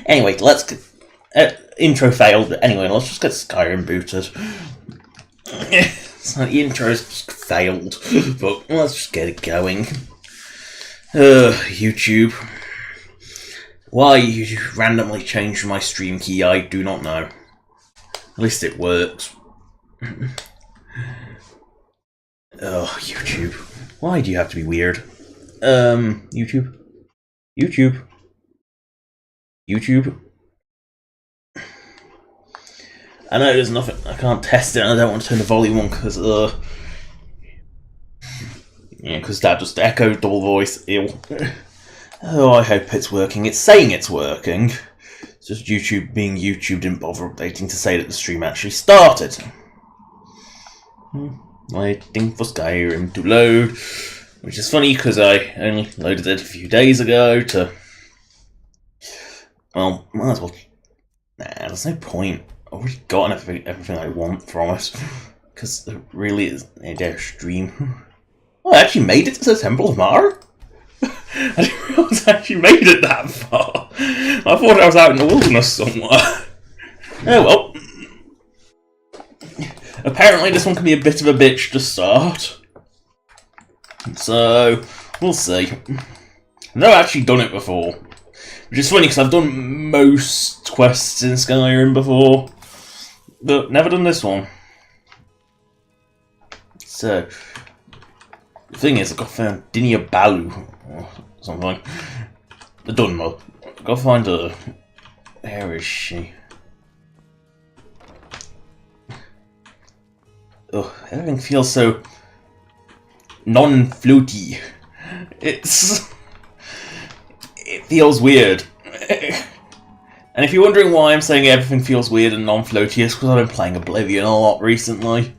Anyway, let's get... intro failed, but anyway, let's just get Skyrim booted. So the intro's just failed, but let's just get it going. YouTube. Why you randomly changed my stream key, I do not know. At least it works. Oh, YouTube. Why do you have to be weird? YouTube. I know there's nothing, I can't test it and I don't want to turn the volume on because, yeah, because that just echoed double voice. Ew. Oh, I hope it's working. It's saying it's working. It's just YouTube being YouTube didn't bother updating to say that the stream actually started. Waiting for Skyrim to load, which is funny because I only loaded it a few days ago to... Well, might as well... Nah, there's no point. I've already gotten everything I want from it. Because it really is a stream. Oh, I actually made it to the Temple of Mara? I didn't realise I actually made it that far. I thought I was out in the wilderness somewhere. Oh well. Apparently this one can be a bit of a bitch to start. So, we'll see. I've never actually done it before. Which is funny because I've done most quests in Skyrim before. But never done this one. So, the thing is, I've got to find Dinia Balu or something. The Dunmo. I've got to find her. Where is she? Ugh, everything feels so non-floaty. It feels weird. And if you're wondering why I'm saying everything feels weird and non-floaty, it's because I've been playing Oblivion a lot recently.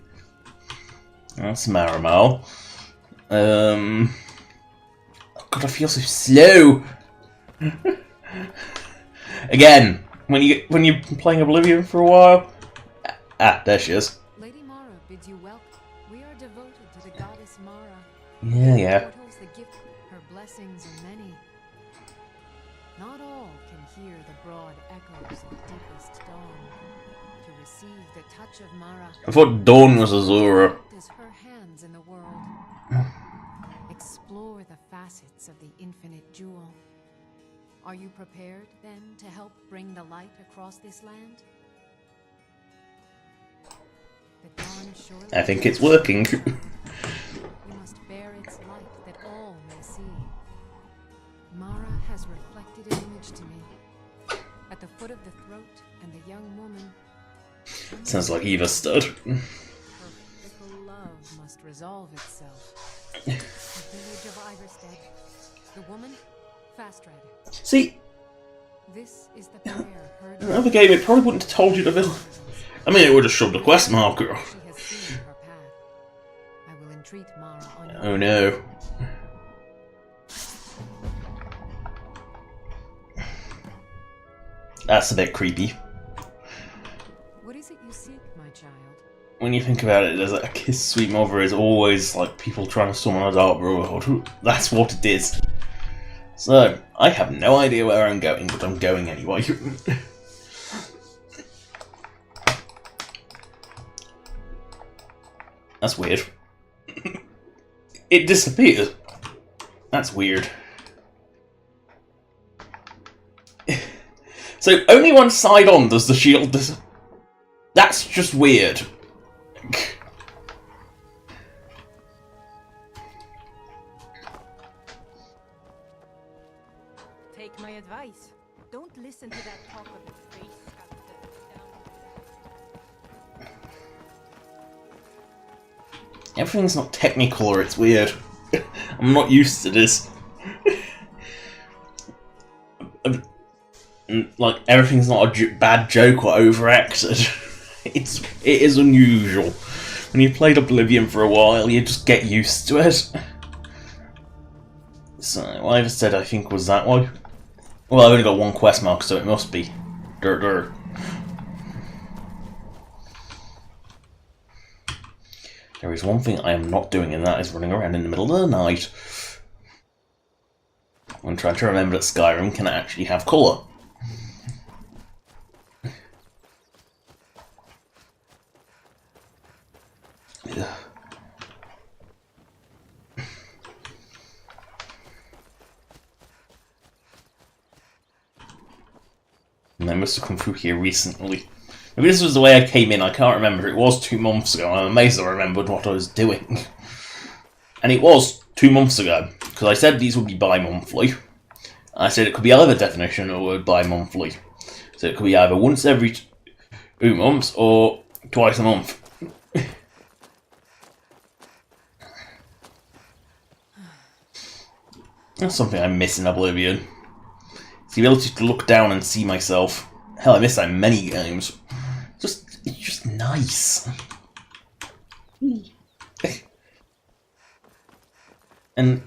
That's Marimal. Oh God, I feel so slow. Again, when you're playing Oblivion for a while. Ah, there she is. Lady Mara bids you welcome. We are devoted to the goddess Mara. Yeah. Portals that give her blessings are many. Not all can hear the broad echoes of deepest dawn. To receive the touch of Mara. I thought Dawn was Azura. Is her hands in the world. Explore the facets of the infinite jewel. Are you prepared, then, to help bring the light across this land? The dawn surely I think it's working. you must bear its light that all may see. Mara has reflected an image to me. At the foot of the throat and the young woman. Sounds like Eva Stud. Her fickle love must resolve itself. The village of Iverstead. The woman, Fastred. See, This is the prayer heard. in another game it probably wouldn't have told you the villain. I mean, it would have shoved a quest marker. She has seen her path. I will entreat Mara on your Oh no. That's a bit creepy. What is it you seek, my child? When you think about it, there's a Kiss Sweet Mother is always like people trying to summon a Dark Brotherhood. That's what it is. So, I have no idea where I'm going, but I'm going anyway. That's weird. It disappeared. That's weird. So, only one side on does the shield dis- That's just weird. Take my advice. Don't listen to that talk of the face sculptor down. Everything's not Technicolor, it's weird. I'm not used to this. Like, everything's not a bad joke or overacted. It is unusual. When you've played Oblivion for a while, you just get used to it. So, what I just said I think was that one. Well, I've only got one quest mark, so it must be. There. There is one thing I am not doing, and that is running around in the middle of the night. I'm trying to remember that Skyrim can actually have colour. And I must have come through here recently. Maybe this was the way I came in, I can't remember. It was 2 months ago, I'm amazed I remembered what I was doing. And it was 2 months ago, because I said these would be bi-monthly. I said it could be either definition or bi-monthly. So it could be either once every 2 months or twice a month. That's something I miss in Oblivion. It's the ability to look down and see myself. Hell, I miss that in many games. It's just nice. And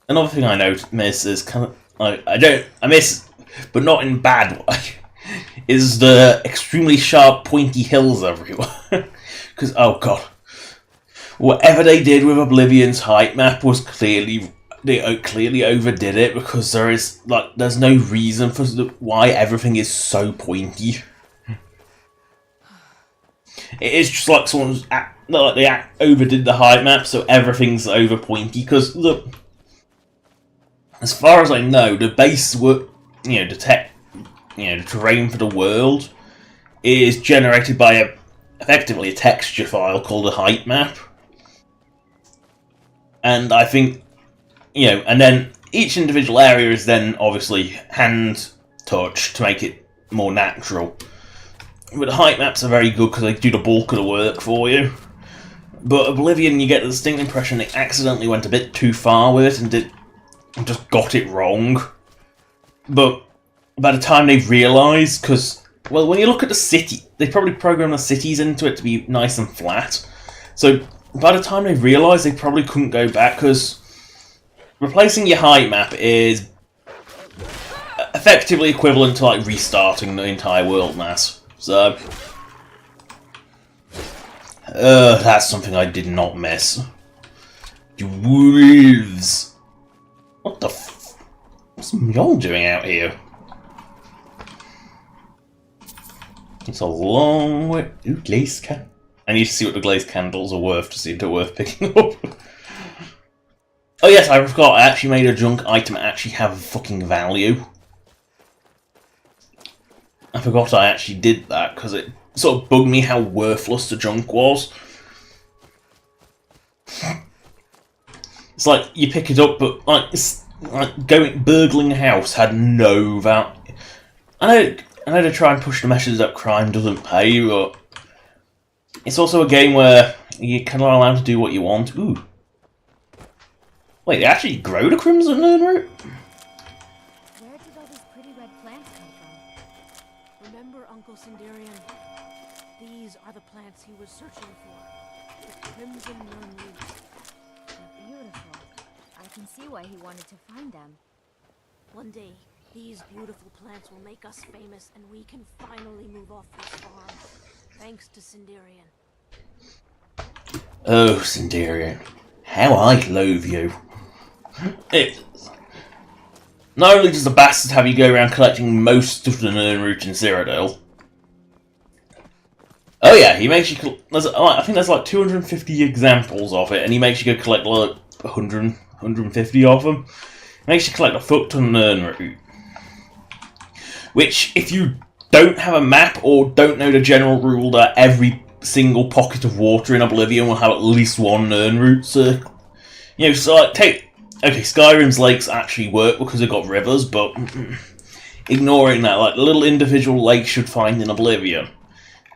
another thing I miss is kind of I miss, but not in bad way, is the extremely sharp, pointy hills everywhere. Because oh god, whatever they did with Oblivion's height map was clearly. They clearly overdid it because there's no reason for why everything is so pointy. It is just like they overdid the height map, so everything's over pointy. Because look, as far as I know, the base the terrain for the world is generated by effectively a texture file called a height map, and I think. And then each individual area is then obviously hand touched to make it more natural. But the height maps are very good because they do the bulk of the work for you. But Oblivion, you get the distinct impression they accidentally went a bit too far with it and just got it wrong. But by the time they realised, because, well, when you look at the city, they probably programmed the cities into it to be nice and flat. So by the time they realised, they probably couldn't go back because replacing your height map is effectively equivalent to like restarting the entire world mass. So that's something I did not miss. Wolves. What the what's y'all doing out here? It's a long way. Ooh, glazed candles. I need to see what the glazed candles are worth to see if they're worth picking up. Oh yes, I forgot, I actually made a junk item actually have fucking value. I forgot I actually did that, because it sort of bugged me how worthless the junk was. It's like, you pick it up, but burgling a house had no value. I know to try and push the message that crime doesn't pay, but it's also a game where you're kind of allowed to do what you want. Ooh. Wait, they actually grow the Crimson Nerdroot? Where did all these pretty red plants come from? Remember, Uncle Sindarian? These are the plants he was searching for. The Crimson Nerdroot. They're beautiful. I can see why he wanted to find them. One day, these beautiful plants will make us famous and we can finally move off this farm. Thanks to Sindarian. Oh, Sindarian. How I loathe you. Not only does the bastard have you go around collecting most of the Nirnroot in Cyrodiil. Oh yeah, he makes you. I think there's like 250 examples of it, and he makes you go collect like 150 of them. He makes you collect a fuck ton of Nirnroot. Which, if you don't have a map or don't know the general rule that every single pocket of water in Oblivion will have at least one Nirnroot circle. So like okay, Skyrim's lakes actually work because they've got rivers, but ignoring that, like the little individual lakes you'd find in Oblivion.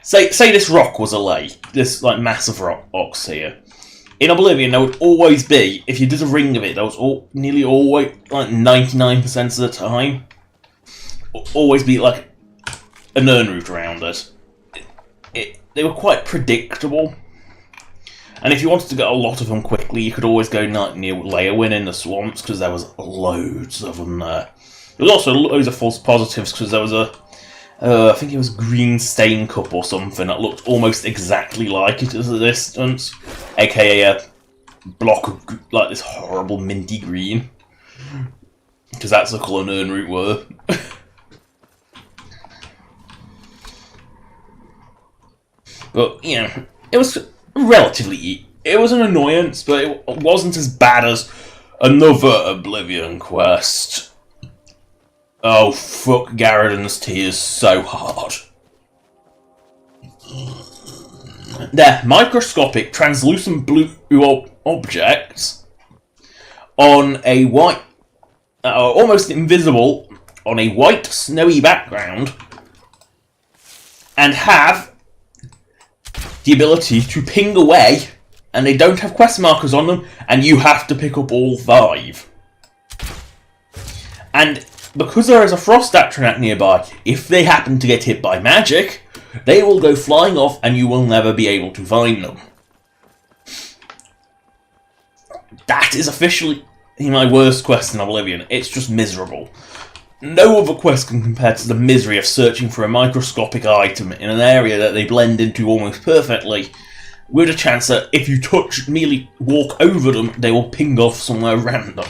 Say this rock was a lake, this like massive rocks here. In Oblivion, there would always be, if you did a ring of it, there was nearly always, like 99% of the time, always be like a Nirnroot around it. They were quite predictable. And if you wanted to get a lot of them quickly, you could always go near Leowyn in the swamps, because there was loads of them there. There was also loads of false positives, because there was I think it was green stain cup or something that looked almost exactly like it at a distance. AKA a block of, like, this horrible minty green. Because that's the colour Nern root were. But, you know, it was relatively... It was an annoyance, but it wasn't as bad as another Oblivion quest. Oh, fuck Garridan's tears so hard. They're microscopic, translucent blue objects on a white... almost invisible on a white, snowy background, and have the ability to ping away, and they don't have quest markers on them, and you have to pick up all 5. And because there is a frost atronach nearby, if they happen to get hit by magic, they will go flying off and you will never be able to find them. That is officially my worst quest in Oblivion. It's just miserable. No other quest can compare to the misery of searching for a microscopic item in an area that they blend into almost perfectly, with a chance that if you merely walk over them, they will ping off somewhere random.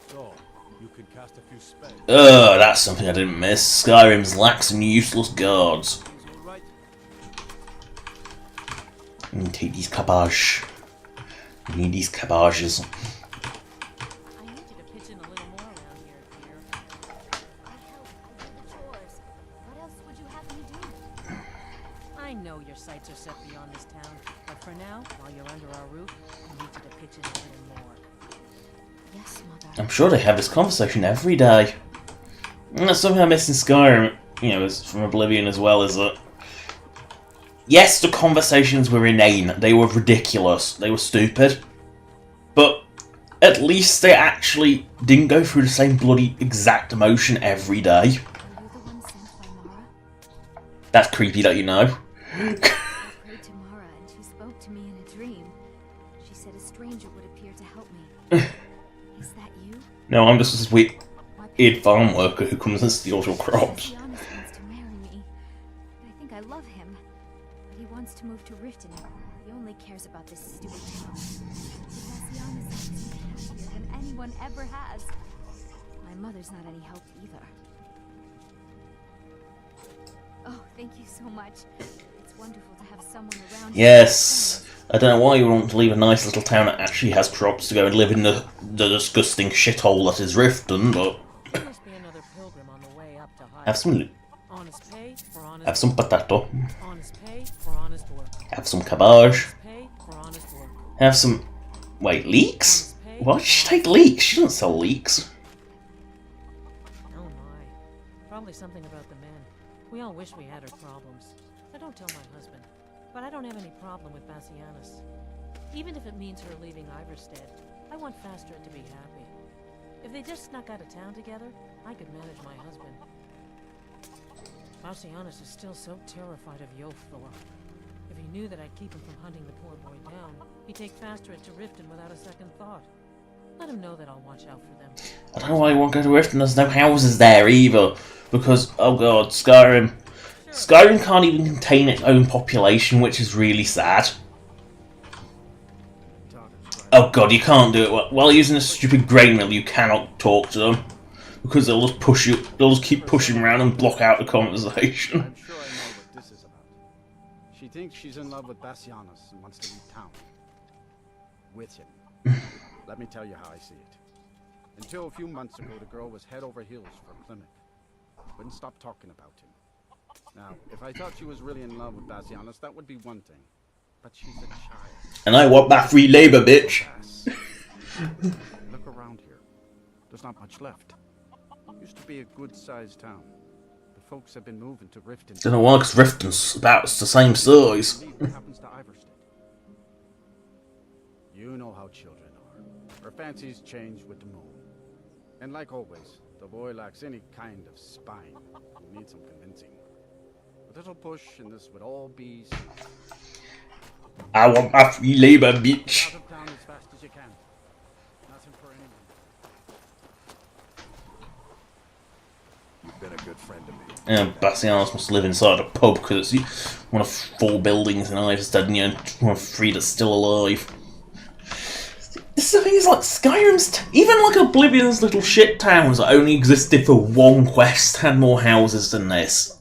So, you can cast a few spells. That's something I didn't miss. Skyrim's lax and useless guards. Right. Take these cabbage. I need these cabbages. I need you to pitch in a little more around here, dear. I help. I do the chores. What else would you have me do? I know your sights are set beyond this town, but for now, while you're under our roof, I need you to pitch in a little more. Yes, Mother. I'm sure they have this conversation every day. And that's something I miss in Skyrim, you know, from Oblivion as well, is that... Yes, the conversations were inane, they were ridiculous, they were stupid. But at least they actually didn't go through the same bloody exact emotion every day. Are you the one sent by Mara? That's creepy that you know. I prayed to Mara and she spoke to me in a dream. She said a stranger would appear to help me. Is that you? No, I'm just this weird My farm worker who comes and steals your crops. Giannis wants to marry me. I think I love him. But he wants to move to Riften. He only cares about this stupid town. Giannis makes me happier than anyone ever has. My mother's not any help either. Oh, thank you so much. It's wonderful to have someone around. Yes. I don't know why you want to leave a nice little town that actually has crops to go and live in the disgusting shithole that is Riften, but... There must be another pilgrim on the way up to hide. Have some... Honest pay for honest Have some potato. honest pay for honest work. Have some cabbage. Honest pay for honest work. Have some... Wait, leeks? Honest pay Why for did she honest take leeks? She doesn't sell leeks. Oh my. Probably something about the men. We all wish we had her problems. I don't tell my husband. But I don't have any problem with Bassianus. Even if it means her leaving Iverstead, I want Fastred to be happy. If they just snuck out of town together, I could manage my husband. Bassianus is still so terrified of Yolthor. If he knew that I'd keep him from hunting the poor boy down, he'd take Fastred to Riften without a second thought. Let him know that I'll watch out for them. I don't know why you won't go to Riften. There's no houses there either. Because, oh god, Skyrim... Skyrim can't even contain its own population, which is really sad. Oh god, you can't do it. While using a stupid grain mill, you cannot talk to them. Because they'll just push you, they'll just keep pushing around and block out the conversation. I'm sure I know what this is about. She thinks she's in love with Bassianus and wants to leave town. With him. Let me tell you how I see it. Until a few months ago, the girl was head over heels for Plymouth. Wouldn't stop talking about him. Now, if I thought she was really in love with Bassianus, that would be one thing. But she's a child. And I want that free labour, bitch. Look around here. There's not much left. Used to be a good-sized town. The folks have been moving to Riften. Don't know why, because Riften's about the same size. What happens to Iverstead? You know how children are. Her fancies change with the moon. And like always, the boy lacks any kind of spine. He needs some convincing. A little push and this would all be... I want my free labour, bitch. Out of town as fast as you can. Nothing for anyone. You've been a good friend to me. Bassianus must live inside a pub because it's one of 4 buildings in Iverstead, and one of 3 that's still alive. This thing is like Skyrim's, even like Oblivion's little shit towns that only existed for one quest had more houses than this.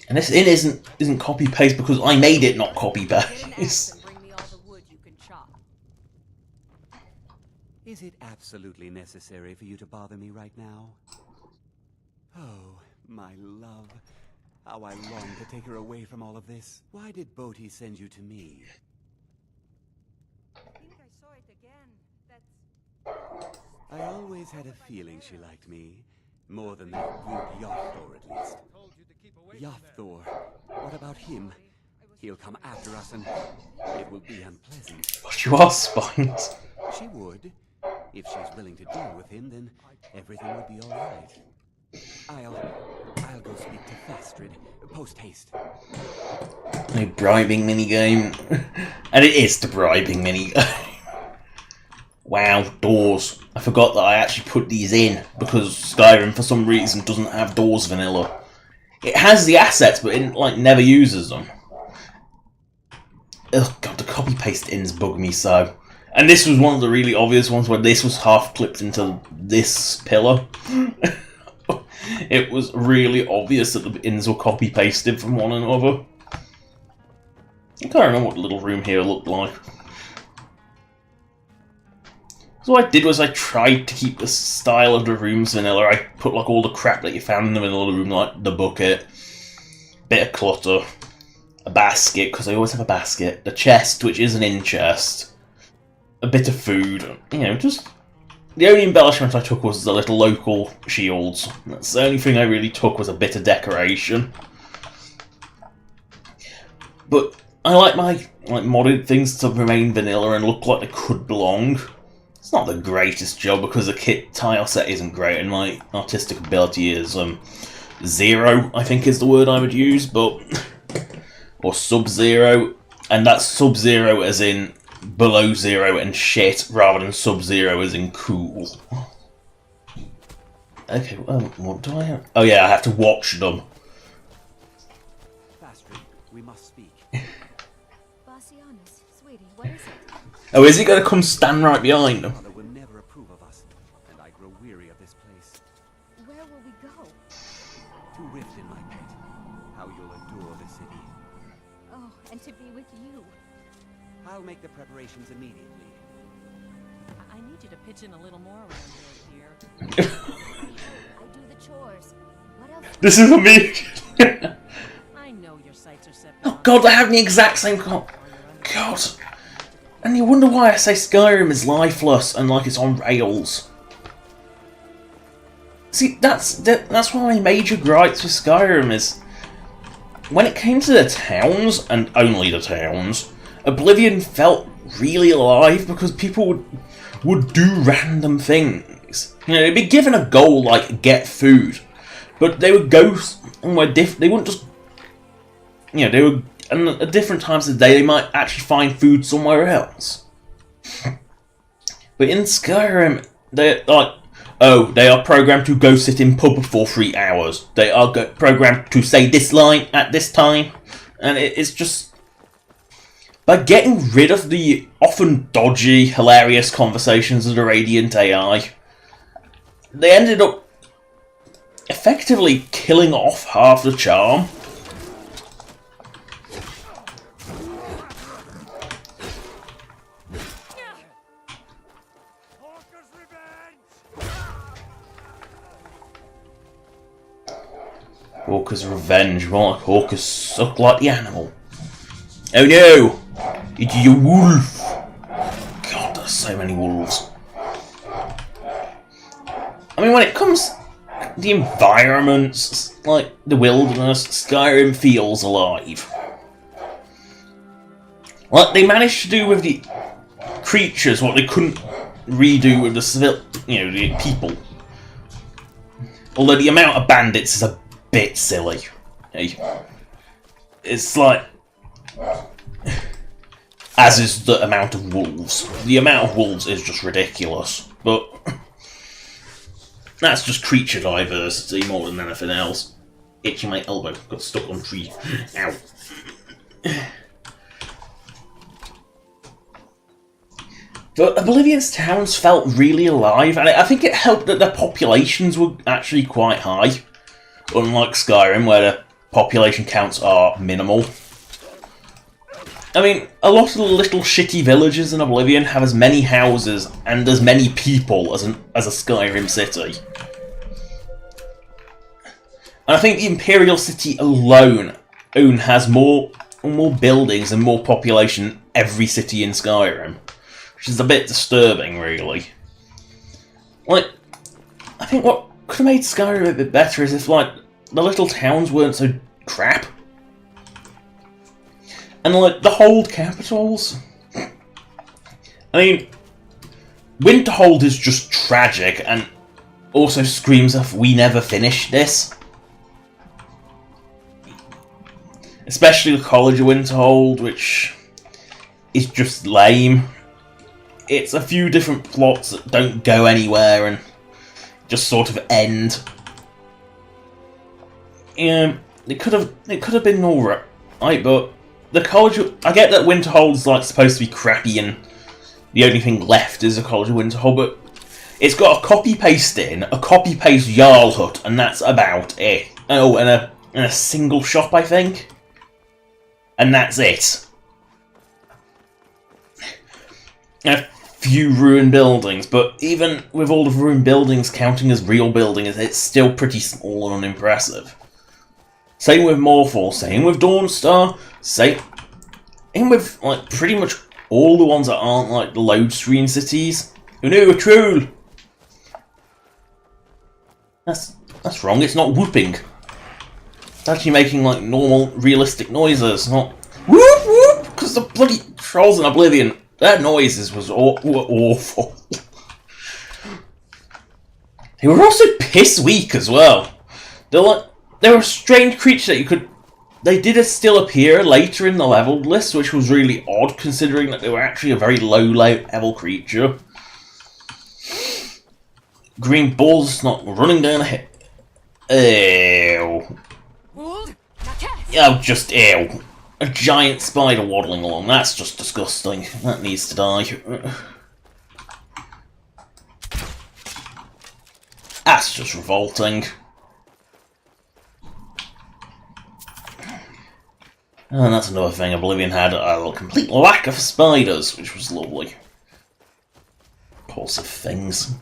And this inn isn't copy paste because I made it, not copy paste. Is it absolutely necessary for you to bother me right now? Oh, my love. How I long to take her away from all of this. Why did Bodhi send you to me? I think I saw it again. I always had a feeling she liked me. More than that brute Yafthor, at least. Yafthor. What about him? He'll come after us and it will be unpleasant. But you are spines. She would. If she's willing to deal with him, then everything would be all right. I'll go speak to Fastrid. Post haste. A bribing minigame. And it is the bribing minigame. Wow, doors. I forgot that I actually put these in because Skyrim for some reason doesn't have doors vanilla. It has the assets, but it never uses them. Ugh, god, the copy paste ins bug me so. And this was one of the really obvious ones where this was half clipped into this pillar. It was really obvious that the ins were copy pasted from one another. I can't remember what the little room here looked like. So what I did was I tried to keep the style of the rooms vanilla. I put like all the crap that you found in the vanilla room, like the bucket, bit of clutter, a basket, because I always have a basket, the chest, which is an in chest, a bit of food, you know, just... The only embellishment I took was the little local shields. That's the only thing I really took, was a bit of decoration. But I like my modded things to remain vanilla and look like they could belong. It's not the greatest job because the kit tile set isn't great and my artistic ability is 0, I think is the word I would use, but... or sub-0, and that's sub-0 as in below 0 and shit, rather than sub-0 as in cool. Okay, what do I have? Oh yeah, I have to watch them. Fastrid, we must speak. Bassianus, sweetie, what is it? Oh, is he going to come stand right behind them? Father will never approve of us, and I grow weary of this place. Where will we go? To Riften, my pet. How you'll adore the city. Oh, and to be with you. I'll make the preparations immediately. I need you to pitch in a little more around here. I do the chores. What else? This is for me! I know your sights are set. Oh god, they have the exact same God. And you wonder why I say Skyrim is lifeless and like it's on rails. See, that's one of my major gripes with Skyrim is... When it came to the towns, and only the towns, Oblivion felt really alive because people would do random things. You know, they'd be given a goal like get food, but they would go somewhere different. They wouldn't just, you know, they would, and at different times of the day they might actually find food somewhere else. But in Skyrim, they're like, oh, they are programmed to go sit in pub for 3 hours. They are programmed to say this line at this time, and it's just. By getting rid of the often dodgy, hilarious conversations of the Radiant AI, they ended up effectively killing off half the charm. Hawker's revenge, more like Hawker's suck like the animal. Oh no! It's a wolf! God, there's so many wolves. I mean, when it comes to the environments, like the wilderness, Skyrim feels alive. Like, they managed to do with the creatures what they couldn't redo with the the people. Although the amount of bandits is a bit silly. It's like... As is the amount of wolves. The amount of wolves is just ridiculous. But That's just creature diversity more than anything else. Itching my elbow, got stuck on tree. Ow. But Oblivion's towns felt really alive, and I think it helped that their populations were actually quite high. Unlike Skyrim, where the population counts are minimal. I mean, a lot of the little shitty villages in Oblivion have as many houses and as many people as a Skyrim city. And I think the Imperial City alone has more buildings and more population than every city in Skyrim. Which is a bit disturbing, really. Like, I think what could have made Skyrim a bit better is if, like, the little towns weren't so crap. And, like, the hold capitals. I mean, Winterhold is just tragic and also screams of we never finished this. Especially the College of Winterhold, which is just lame. It's a few different plots that don't go anywhere and just sort of end. It could have been alright, but the College of, I get that Winterhold's like supposed to be crappy and the only thing left is a College of Winterhold, but it's got a copy-paste in, a copy-paste Jarl hut, and that's about it. Oh, and a single shop, I think. And that's it. A few ruined buildings, but even with all the ruined buildings counting as real buildings, it's still pretty small and unimpressive. Same with Morphall, same with Dawnstar, same with like pretty much all the ones that aren't like the load screen cities. Oh no, a troll! That's wrong, it's not whooping. It's actually making like normal, realistic noises, not whoop whoop, because the bloody trolls in Oblivion, their noises were awful. They were also piss weak as well. They were a strange creature that they did still appear later in the leveled list, which was really odd considering that they were actually a very low level creature. Green balls not running down a hill. Ew. Oh, just ew. A giant spider waddling along. That's just disgusting. That needs to die. That's just revolting. And that's another thing. Oblivion had a complete lack of spiders, which was lovely. Repulsive things.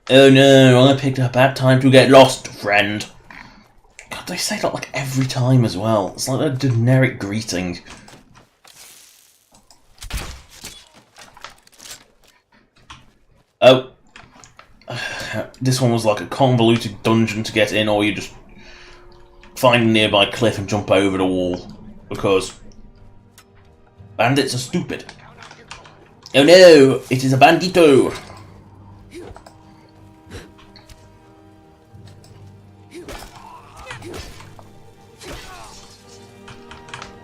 Oh no, I picked a bad time to get lost, friend. God, they say that like every time as well. It's like a generic greeting. Oh. This one was like a convoluted dungeon to get in, or you just find a nearby cliff and jump over the wall. Because bandits are stupid. Oh no, it is a bandito!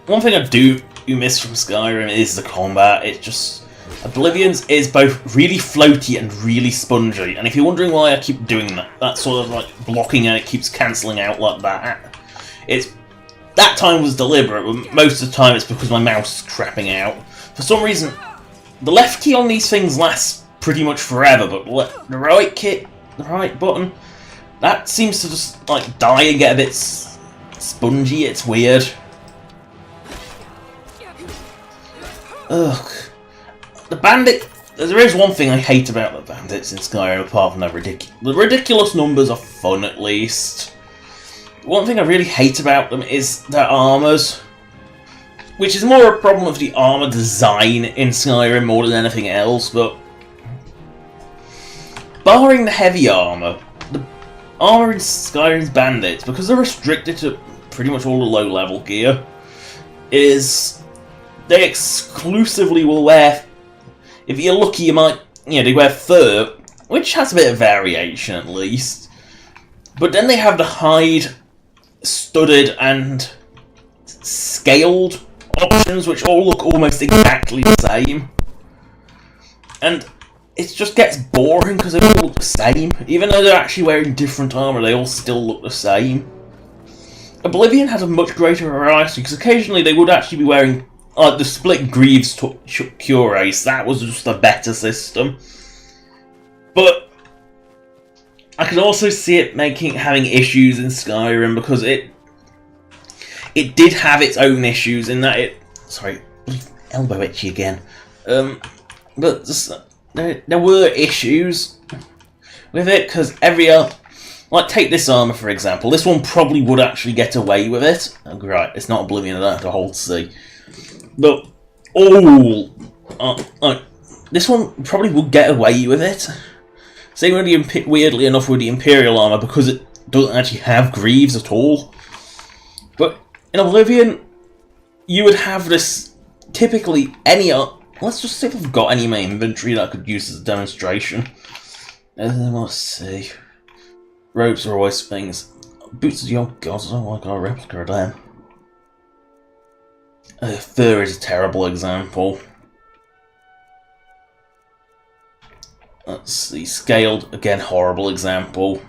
One thing I do miss from Skyrim is the combat. It's just... Oblivion's is both really floaty and really spongy, and if you're wondering why I keep doing that sort of like blocking and it keeps cancelling out like that, that time was deliberate, but most of the time it's because my mouse is crapping out. For some reason, the left key on these things lasts pretty much forever, but the right button, that seems to just like die and get a bit spongy. It's weird. Ugh. The bandit... There is one thing I hate about the bandits in Skyrim, apart from the ridiculous numbers are fun, at least. One thing I really hate about them is their armors, which is more a problem of the armor design in Skyrim more than anything else, but... barring the heavy armor, the armor in Skyrim's bandits, because they're restricted to pretty much all the low-level gear, is... they exclusively will wear... If you're lucky, you might, they wear fur, which has a bit of variation at least. But then they have the hide, studded and scaled options which all look almost exactly the same. And it just gets boring because they all look the same. Even though they're actually wearing different armor, they all still look the same. Oblivion has a much greater variety, because occasionally they would actually be wearing the split greaves cuirass. That was just a better system. But I can also see it having issues in Skyrim, because it did have its own issues in that it... Sorry, elbow itchy again. But there were issues with it, because like, take this armor for example. This one probably would actually get away with it. Oh, right, it's not Oblivion, I don't have to hold C. But this one probably would get away with it. Same with the, weirdly enough, with the Imperial armor, because it doesn't actually have greaves at all. But in Oblivion, you would have this typically any. Let's just see if I've got any in my inventory that I could use as a demonstration. Let's see. Robes are always things. Boots of the old gods, oh my god, a replica of them. Fur is a terrible example. Let's see, scaled, again, horrible example.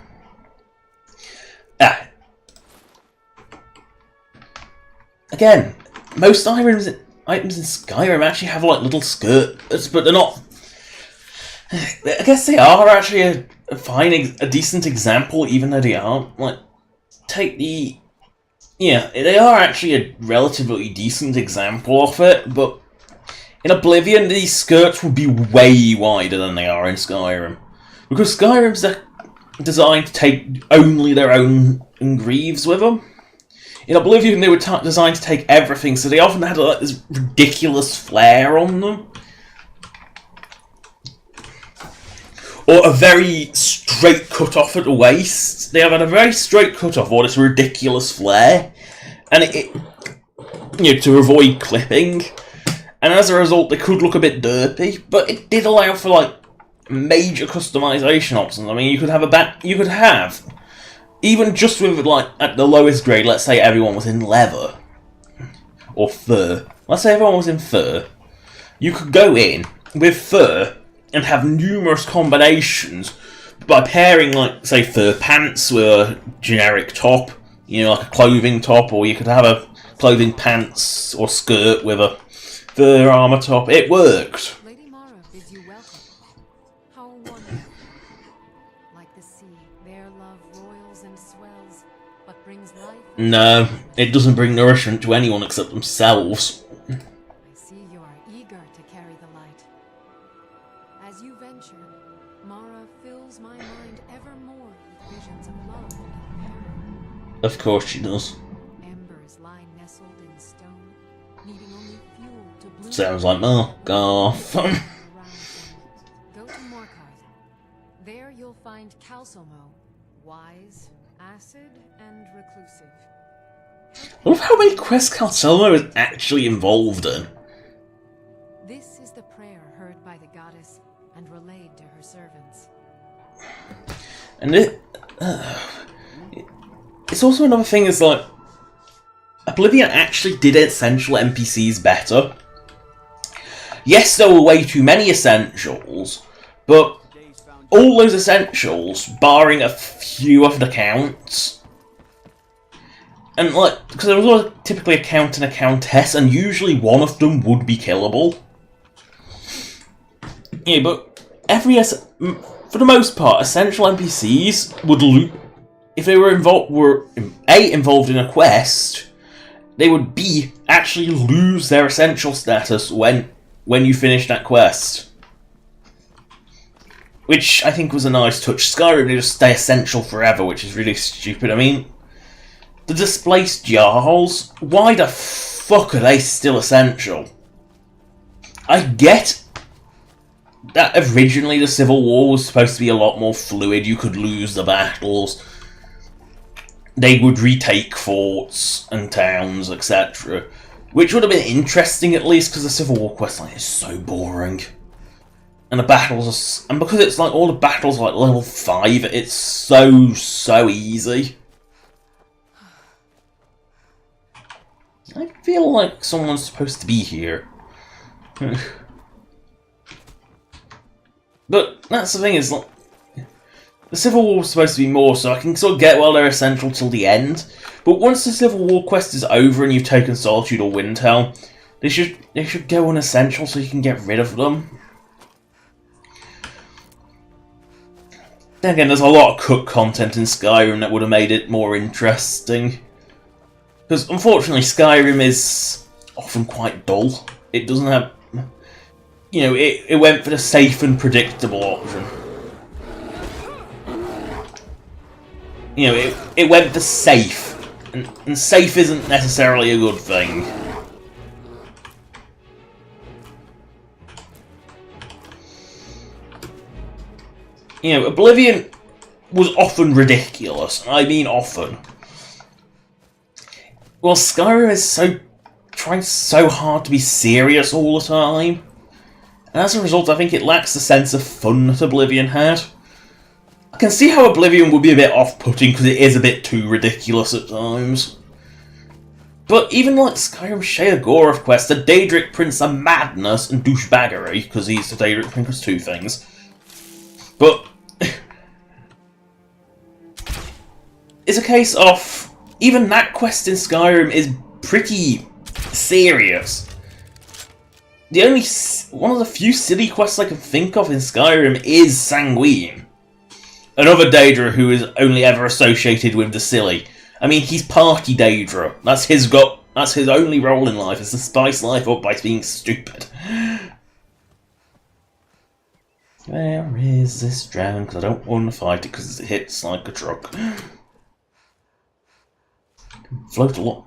Again, most items in Skyrim actually have like little skirts, but they're not. I guess they are actually a decent example, even though they aren't. Like, take the... Yeah, they are actually a relatively decent example of it, but in Oblivion, these skirts would be way wider than they are in Skyrim. Because Skyrim's designed to take only their own greaves with them. In Oblivion, they were designed to take everything, so they often had like this ridiculous flare on them. Or a very straight cut-off at the waist. They have had a very straight cut-off, or this ridiculous flare. And to avoid clipping. And as a result, they could look a bit derpy, but it did allow for, like, major customization options. I mean, you could have, even just with, like, at the lowest grade, let's say everyone was in leather. Or fur. Let's say everyone was in fur. You could go in with fur and have numerous combinations by pairing, like, say, fur pants with a generic top, like a clothing top, or you could have a clothing pants or skirt with a fur armor top. It worked. Lady Mara bids you welcome. How wonderful. Like the sea, their love roils and swells, but brings life. No, it doesn't bring nourishment to anyone except themselves. I see you are eager to carry the light. As you venture, Mara fills my mind ever more with visions of love and peril. Of course she does. Embers lie nestled in stone, needing only fuel to bloom. Sounds like Markarth. Go to Morkarth. There you'll find Calsomo, wise, acid, and reclusive. I love how many quests Calsomo is actually involved in. This is the prayer heard by the goddess and relayed to her servants. And it's also another thing is like, Oblivion actually did essential NPCs better. Yes, there were way too many essentials, but all those essentials, barring a few of the counts, and like, because there was always typically a count and a countess, and usually one of them would be killable. Yeah, but for the most part, essential NPCs would loot. If they were involved in a quest, they would actually lose their essential status when you finish that quest. Which I think was a nice touch. Skyrim, they just stay essential forever, which is really stupid. I mean, the displaced Jarls, why the fuck are they still essential? I get that originally the Civil War was supposed to be a lot more fluid, you could lose the battles, they would retake forts and towns, etc. Which would have been interesting at least, because the Civil War questline is so boring. And the battles are, and because it's like all the battles are like level 5, it's so easy. I feel like someone's supposed to be here. But that's the thing, is like, the Civil War was supposed to be more, so I can sort of get while they're essential till the end. But once the Civil War quest is over and you've taken Solitude or Windhelm, they should go unessential so you can get rid of them. Then again, there's a lot of cut content in Skyrim that would have made it more interesting. Because unfortunately Skyrim is often quite dull. It doesn't have... You know, it went for the safe and predictable option. You know, it went for safe. And safe isn't necessarily a good thing. You know, Oblivion was often ridiculous. I mean often. Well, Skyrim is trying so hard to be serious all the time. And as a result, I think it lacks the sense of fun that Oblivion had. I can see how Oblivion would be a bit off-putting because it is a bit too ridiculous at times. But even like Skyrim's Sheogorath quest, the Daedric Prince are madness and douchebaggery, because he's the Daedric Prince of two things. But it's a case of even that quest in Skyrim is pretty serious. One of the few silly quests I can think of in Skyrim is Sanguine. Another Daedra who is only ever associated with the silly. I mean, he's Party Daedra. That's his only role in life, is to spice life up by being stupid. Where is this dragon? Because I don't want to fight it because it hits like a truck. Float a lot.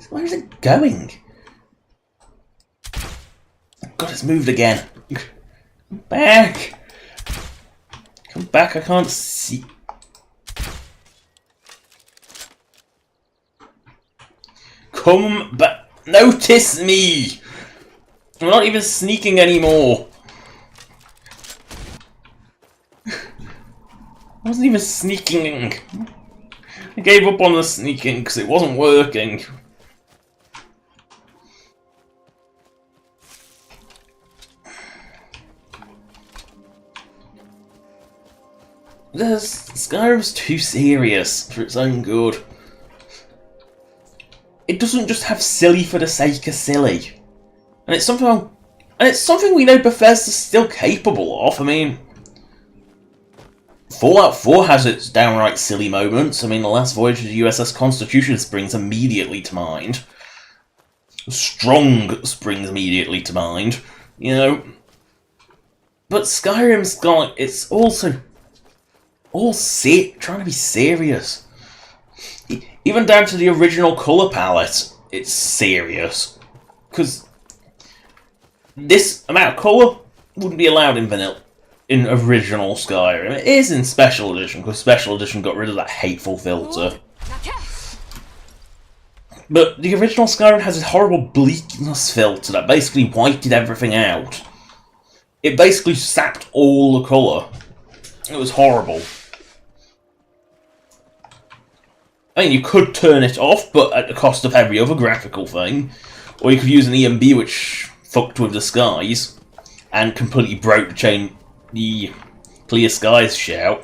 Where is it going? God, it's moved again. Come back! Come back, I can't see. Come back! Notice me! I'm not even sneaking anymore. I wasn't even sneaking. I gave up on the sneaking because it wasn't working. Skyrim's too serious for its own good. It doesn't just have silly for the sake of silly. And it's something we know Bethesda's still capable of. I mean, Fallout 4 has its downright silly moments. I mean, the last voyage of the USS Constitution springs immediately to mind. Strong springs immediately to mind. You know. But Skyrim's got, it's also trying to be serious. Even down to the original colour palette, it's serious. Because this amount of colour wouldn't be allowed in original Skyrim. It is in Special Edition, because Special Edition got rid of that hateful filter. But the original Skyrim has this horrible bleakness filter that basically whited everything out. It basically sapped all the colour. It was horrible. I mean, you could turn it off, but at the cost of every other graphical thing. Or you could use an EMB which fucked with the skies and completely broke the clear skies shout.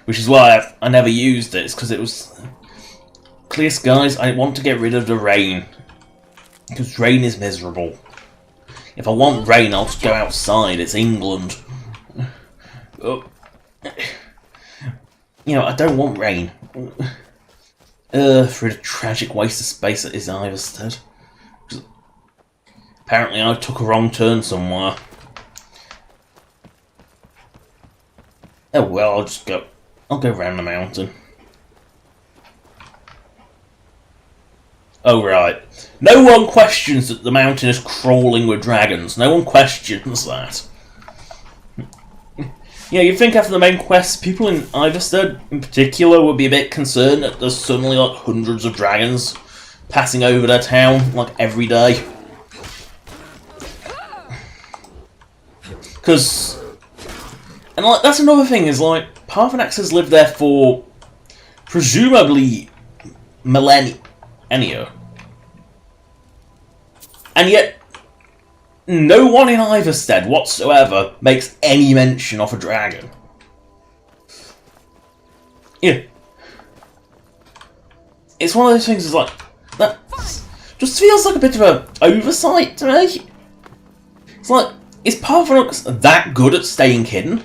Which is why I never used it, because it was... Clear skies, I want to get rid of the rain. Because rain is miserable. If I want rain, I'll just go outside. It's England. You know, I don't want rain. For a tragic waste of space that is Iverstead. Apparently I took a wrong turn somewhere. Oh well, I'll go round the mountain. Oh right. No one questions that the mountain is crawling with dragons. No one questions that. Yeah, you'd think after the main quest, people in Iverstead, in particular, would be a bit concerned that there's suddenly like hundreds of dragons passing over their town, like, every day. Because... And like, that's another thing, is like, Parthenax has lived there for... presumably... millennia. And yet, no one in Iverstead whatsoever makes any mention of a dragon. Yeah. It's one of those things that's like, that just feels like a bit of an oversight to me. It's like, is Parthenos that good at staying hidden?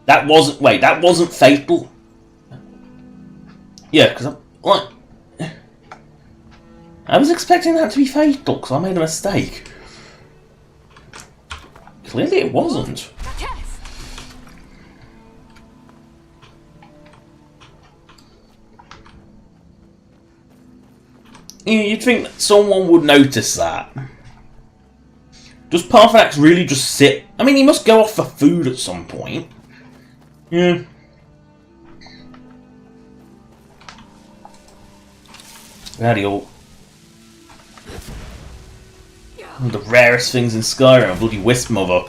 That wasn't fatal. Yeah, because I'm like, I was expecting that to be fatal because I made a mistake. Clearly it wasn't. You'd think that someone would notice that. Does Parthenax really just sit? I mean, he must go off for food at some point. Yeah. Bloody all. One of the rarest things in Skyrim, a bloody Wisp Mother.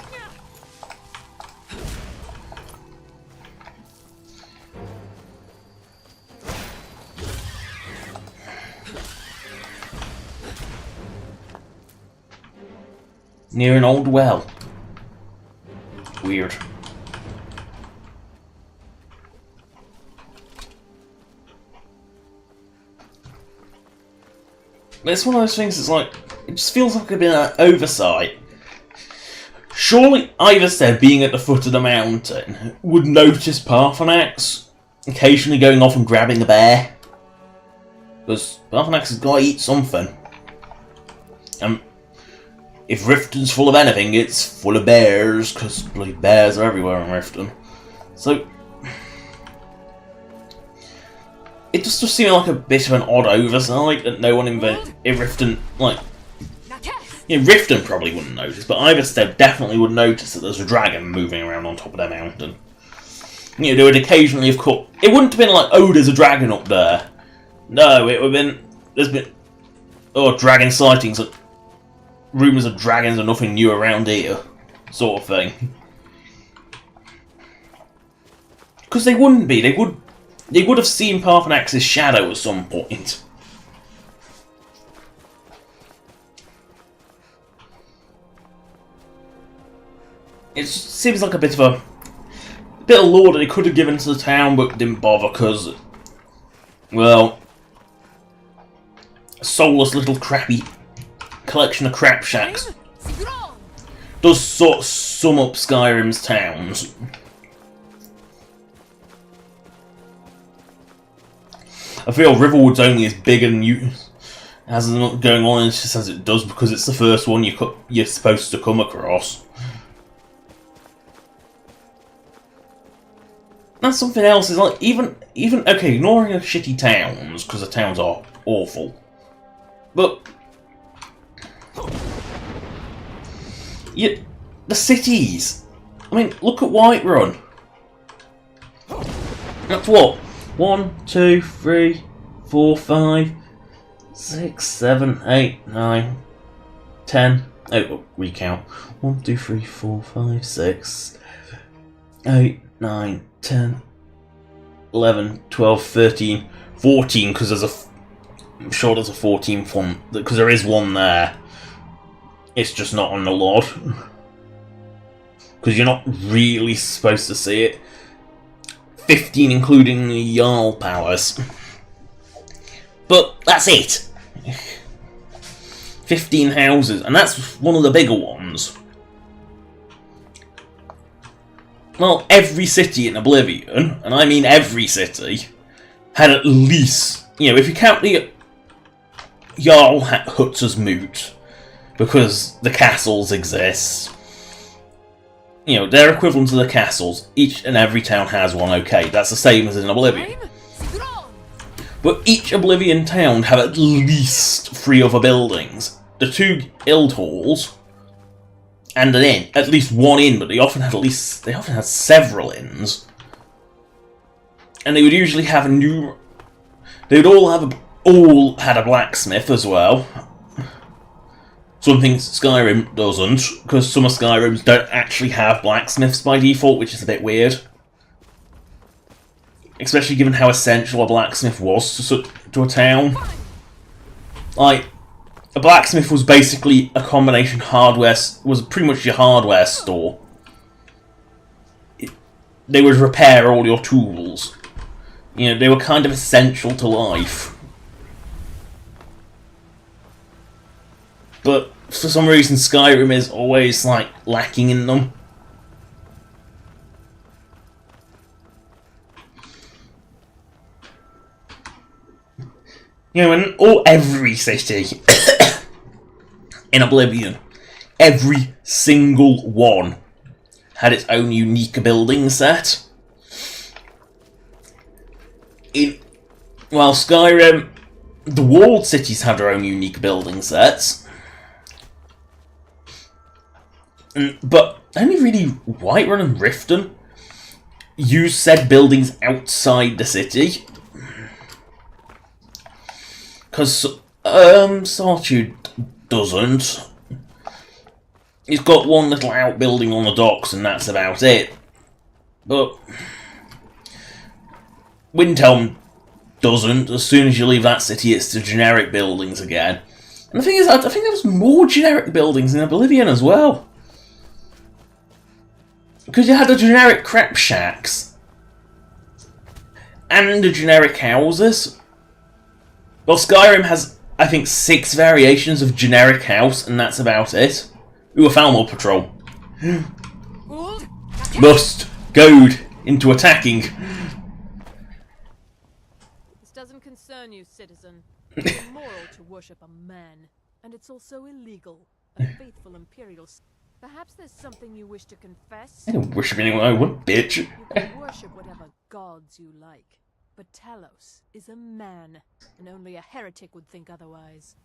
Near an old well. Weird. It's one of those things that's like, it just feels like a bit of an oversight. Surely Iverstead, being at the foot of the mountain, would notice Parthenax occasionally going off and grabbing a bear. Because Parthenax has got to eat something. If Riften's full of anything, it's full of bears, because bloody bears are everywhere in Riften. So, it just seemed like a bit of an odd oversight that no one in Riften, like, yeah, Riften probably wouldn't notice, but Iverstead definitely would notice that there's a dragon moving around on top of their mountain. You know, they would occasionally have caught. It wouldn't have been like, oh, there's a dragon up there. No, it would have been, there's been, oh, dragon sightings. Rumours of dragons are nothing new around here, sort of thing. Because they wouldn't be. They would have seen Parthenax's shadow at some point. It seems like a bit of lore that they could have given to the town, but didn't bother because, well, a soulless little crappy collection of crap shacks does sort of sum up Skyrim's towns. I feel Riverwood's only as big and has as much going on as it does because it's the first one you're supposed to come across. That's something else. Is like even okay, ignoring the shitty towns because the towns are awful, but the cities. I mean, look at Whiterun. That's what? 1, 2, 3, 4, 5, 6, 7, 8, 9, 10. Oh, recount. 1, 2, 3, 4, 5, 6, 8, 9, 10, 11, 12, 13, 14, because I'm sure there's a 14th one, because there is one there. It's just not on the Lord. Because you're not really supposed to see it. 15 including the Jarl powers. But that's it. 15 houses, and that's one of the bigger ones. Well, every city in Oblivion, and I mean every city, had at least, you know, if you count the Jarl huts as moot, because the castles exist. You know, they're equivalent to the castles. Each and every town has one, okay. That's the same as in Oblivion. But each Oblivion town have at least 3 other buildings. The 2 guild halls, and an inn. At least one inn, but they often had several inns. And they would usually have they would all had a blacksmith as well. Something Skyrim doesn't, because some of Skyrims don't actually have blacksmiths by default, which is a bit weird. Especially given how essential a blacksmith was to a town. Like, a blacksmith was basically a combination hardware, was pretty much your hardware store. They would repair all your tools. You know, they were kind of essential to life. But for some reason Skyrim is always, like, lacking in them. You know, in every city in Oblivion, every single one had its own unique building set. While Skyrim, the walled cities have their own unique building sets. But only really Whiterun and Riften use said buildings outside the city. Because Solitude doesn't. He's got one little outbuilding on the docks and that's about it. But Windhelm doesn't. As soon as you leave that city, it's the generic buildings again. And the thing is, I think there was more generic buildings in Oblivion as well. Because you had the generic crap shacks. And the generic houses. Well, Skyrim has, I think, 6 variations of generic house, and that's about it. Ooh, a Falmor patrol. Must goad into attacking. This doesn't concern you, citizen. It's immoral to worship a man, and it's also illegal. A faithful imperial. Perhaps there's something you wish to confess? I don't worship anyone I want, bitch. You can worship whatever gods you like, but Talos is a man, and only a heretic would think otherwise.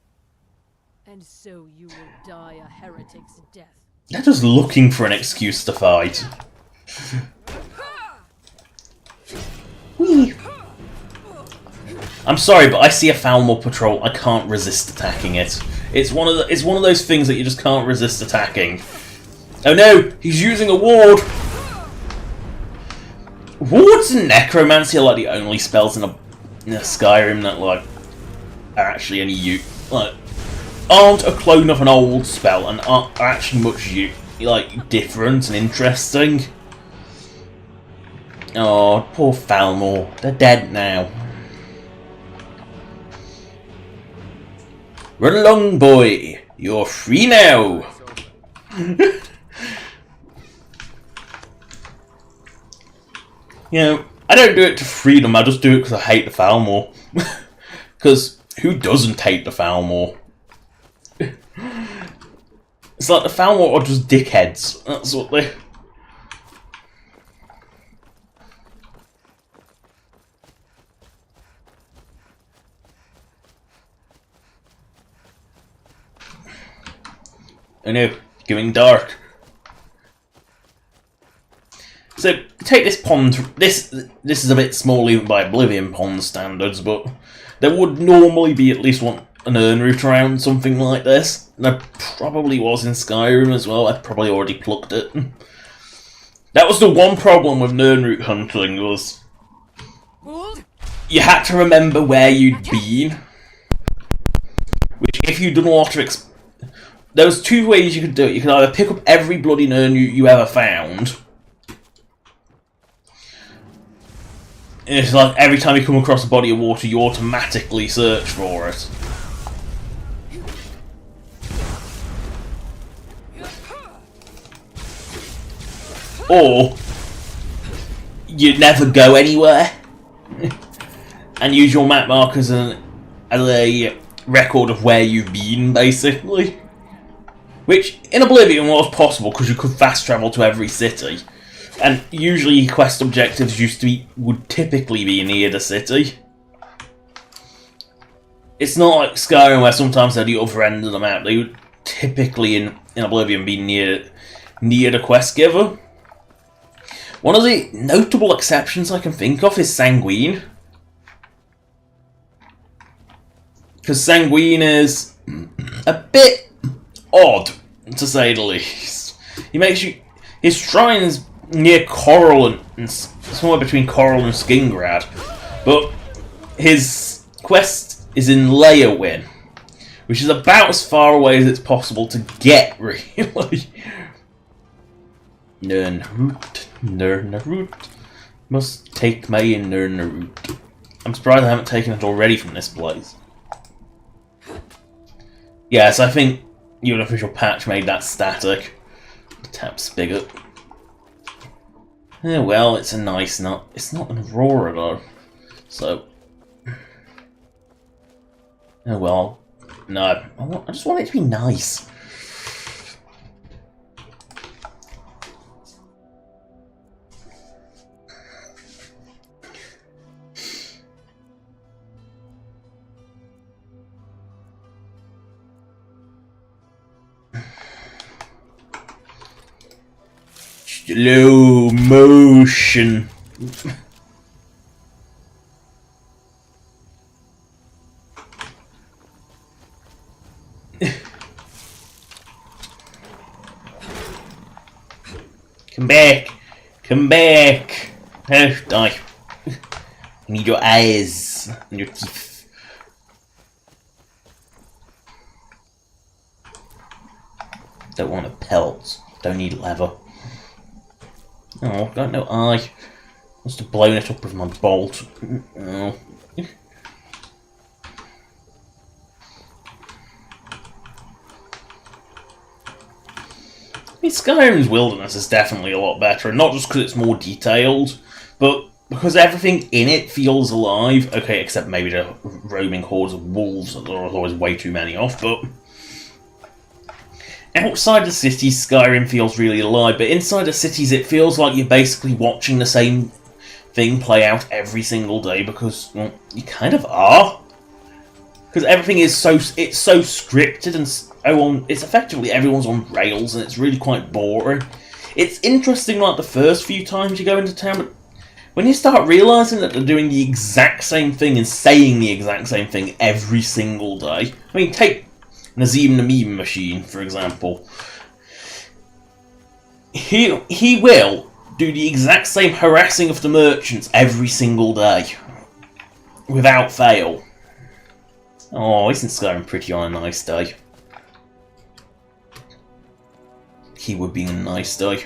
And so you will die a heretic's death. They're just looking for an excuse to fight. Whee. I'm sorry, but I see a Falmor patrol. I can't resist attacking it. It's one of those things that you just can't resist attacking. Oh no, he's using a ward. Wards and necromancy are like the only spells in a Skyrim that like are actually any aren't a clone of an old spell and are actually much different and interesting. Oh, poor Falmor. They're dead now. Run along, boy. You're free now. You know, I don't do it to free them, I just do it because I hate the Falmor. Because who doesn't hate the Falmor? It's like the Falmor are just dickheads. That's what they... I know, getting dark. So take this pond. This is a bit small even by Oblivion pond standards, but there would normally be at least an urn root around something like this. And there probably was in Skyrim as well. I'd probably already plucked it. That was the one problem with urn root hunting was you had to remember where you'd been. Which, if you'd done a lot of there was 2 ways you could do it. You could either pick up every bloody urn you ever found. It's like every time you come across a body of water, you automatically search for it. Or you never go anywhere and use your map markers as a record of where you've been, basically. Which, in Oblivion, was possible because you could fast travel to every city. And usually quest objectives would typically be near the city. It's not like Skyrim where sometimes they're the other end of the map. They would typically in Oblivion be near the quest giver. One of the notable exceptions I can think of is Sanguine. Because Sanguine is a bit odd, to say the least. His shrine is near Coral and somewhere between Coral and Skingrad, but his quest is in Leowyn, which is about as far away as it's possible to get, really. Nernroot. Must take me in Nernroot. I'm surprised I haven't taken it already from this place. Yes, I think the unofficial patch made that static. Tap spigot. Yeah, well, it's a nice nut. It's not an Aurora though. So. Oh well. No, I just want it to be nice. Slow motion. Come back. Come back. Oh, die. I need your eyes and your teeth. Don't want a pelt. Don't need leather. Oh, got no eye. Must have blown it up with my bolt. Oh. I mean, Skyrim's wilderness is definitely a lot better, not just because it's more detailed, but because everything in it feels alive. Okay, except maybe the roaming hordes of wolves that there are always way too many of, but outside the cities, Skyrim feels really alive, but inside the cities it feels like you're basically watching the same thing play out every single day, because, well, you kind of are. Because everything is so scripted and it's effectively everyone's on rails, and it's really quite boring. It's interesting like the first few times you go into town, but when you start realising that they're doing the exact same thing and saying the exact same thing every single day. I mean, take Nazim the Meme Machine, for example. He will do the exact same harassing of the merchants every single day. Without fail. Oh, isn't Skyrim pretty on a nice day? Keyword being a nice day.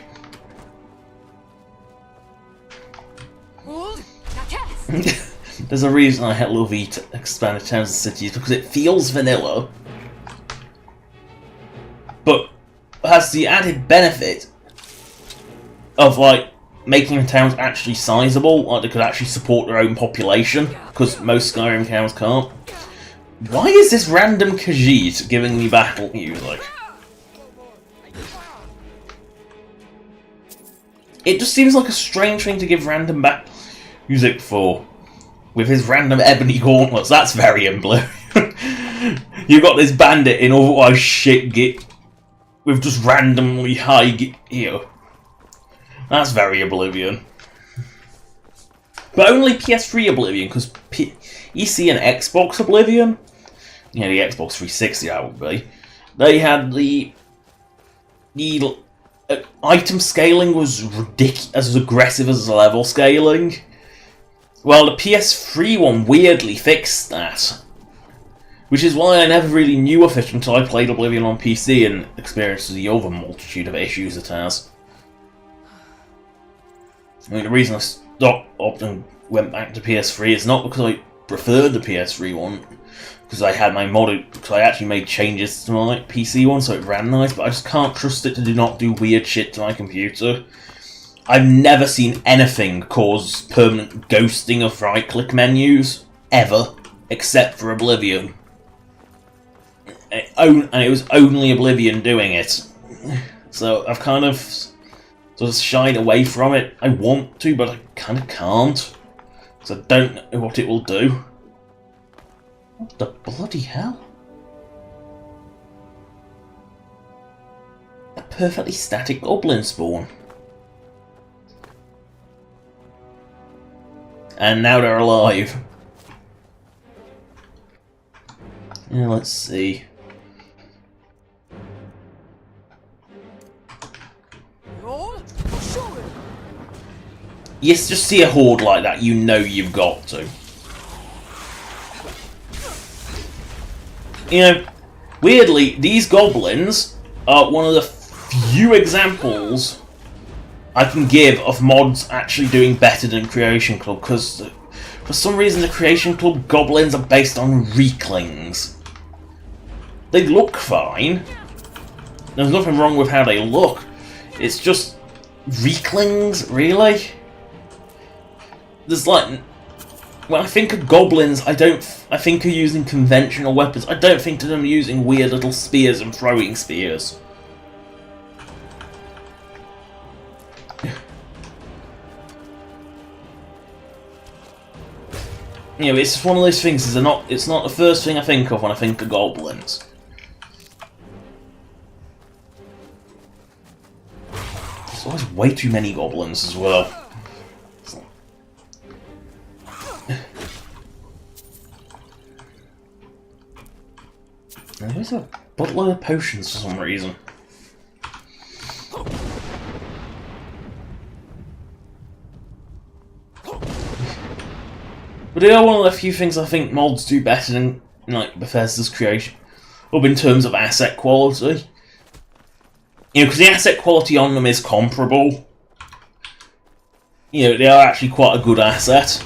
There's a reason I love expanded towns and cities, because it feels vanilla, but has the added benefit of, like, making the towns actually sizable, like they could actually support their own population, because most Skyrim towns can't. Why is this random Khajiit giving me battle music? It just seems like a strange thing to give random battle music for. With his random ebony gauntlets, that's very Oblivion. You got this bandit in otherwise shit git with just randomly high git here. That's very Oblivion. But only PS3 Oblivion, because PC and Xbox Oblivion, you know, the Xbox 360 that would be, they had the item scaling was ridiculous, as aggressive as the level scaling. Well, the PS3 one weirdly fixed that. Which is why I never really knew of it until I played Oblivion on PC and experienced the other multitude of issues it has. I mean, the reason I stopped and went back to PS3 is not because I preferred the PS3 one, because I had my modded, because I actually made changes to my PC one so it ran nice, but I just can't trust it to not do weird shit to my computer. I've never seen anything cause permanent ghosting of right-click menus, ever, except for Oblivion. And it was only Oblivion doing it. So I've kind of sort of shied away from it. I want to, but I kind of can't. Because I don't know what it will do. What the bloody hell? A perfectly static goblin spawn. And now they're alive. Yeah, let's see. You just see a horde like that, you know you've got to. You know, Weirdly, these goblins are one of the few examples I can give of mods actually doing better than Creation Club, because for some reason the Creation Club goblins are based on Reeklings. They look fine. There's nothing wrong with how they look. It's just Reeklings, really? There's like... When I think of goblins, I think of using conventional weapons. I don't think of them using weird little spears and throwing spears. You know, it's just one of those things. It's not the first thing I think of when I think of goblins. There's always way too many goblins as well. There's a buttload of potions for some reason. But they are one of the few things I think mods do better than like Bethesda's creation, up in terms of asset quality. You know, because the asset quality on them is comparable. You know, they are actually quite a good asset.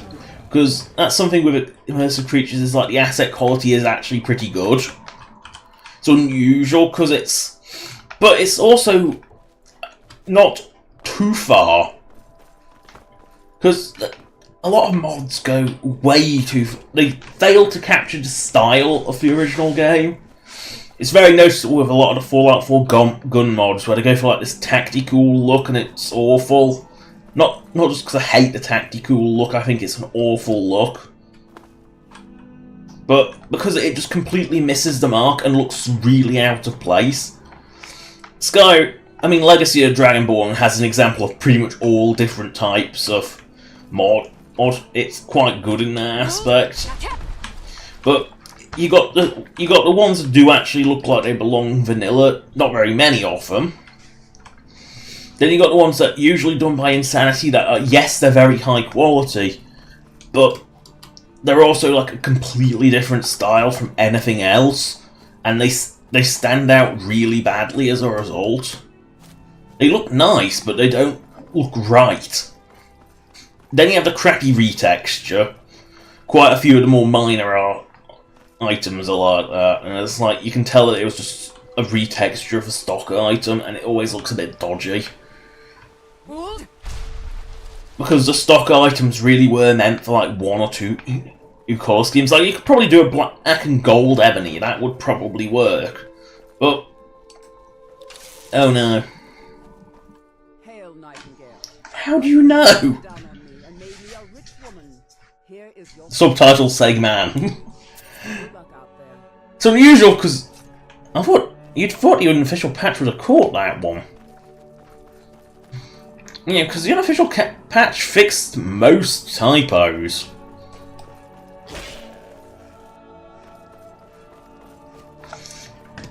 Because that's something with immersive creatures is like the asset quality is actually pretty good. It's unusual because but it's also not too far. Because a lot of mods go way too... They fail to capture the style of the original game. It's very noticeable with a lot of the Fallout 4 gun mods, where they go for like this tactical look and it's awful. Not just because I hate the tactical look, I think it's an awful look. But because it just completely misses the mark and looks really out of place. Legacy of Dragonborn has an example of pretty much all different types of mod. It's quite good in that aspect. But you got the ones that do actually look like they belong vanilla. Not very many of them. Then you got the ones that are usually done by Insanity that are, yes, they're very high quality, but they're also like a completely different style from anything else, and they stand out really badly as a result. They look nice, but they don't look right. Then you have the crappy retexture. Quite a few of the more minor items are like that, and it's like you can tell that it was just a retexture of a stock item, and it always looks a bit dodgy. Because the stock items really were meant for like one or two colour schemes. Like you could probably do a black and gold ebony, that would probably work. But oh no. Hail, Nightingale. How do you know? Down on me and made me a rich woman. Here is your Subtitles say man. good luck out there. It's unusual because I thought you'd an official patch would have caught that one. Yeah, because the unofficial patch fixed most typos.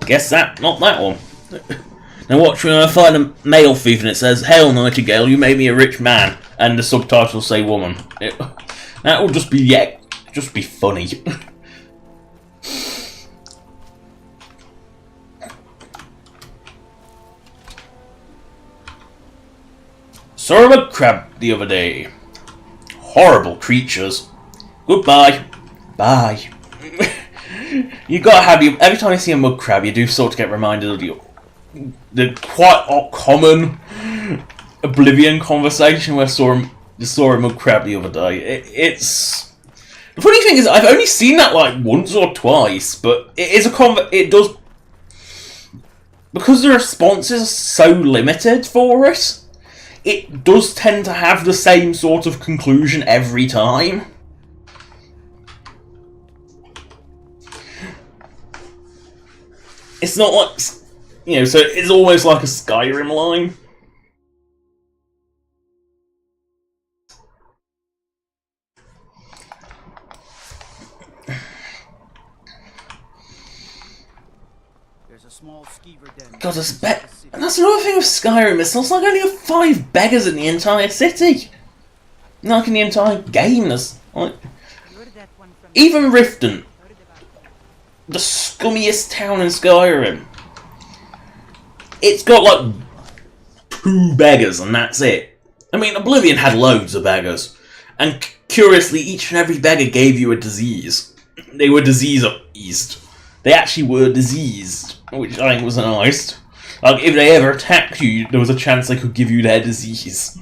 Guess not that one. Now watch when I find a male thief and it says, "Hail Nightingale, you made me a rich man," and the subtitles say woman. That will just be funny. Saw a mud crab the other day. Horrible creatures. Goodbye. Bye. You gotta have every time you see a mud crab, you do sort of get reminded of the quite common Oblivion conversation where I saw a mud crab the other day. It's the funny thing is I've only seen that like once or twice, but it is it does, because the responses are so limited for it. It does tend to have the same sort of conclusion every time. It's not like, you know, so it's almost like a Skyrim line. There's a small skeever den. God, and that's another thing with Skyrim, it's not like only have 5 beggars in the entire city. Like in the entire game, there's like... Even Riften. the scummiest town in Skyrim. It's got like 2 beggars and that's it. I mean, Oblivion had loads of beggars. And curiously, each and every beggar gave you a disease. They were diseased. They actually were diseased, which I think was nice. Like, if they ever attacked you, there was a chance they could give you their disease.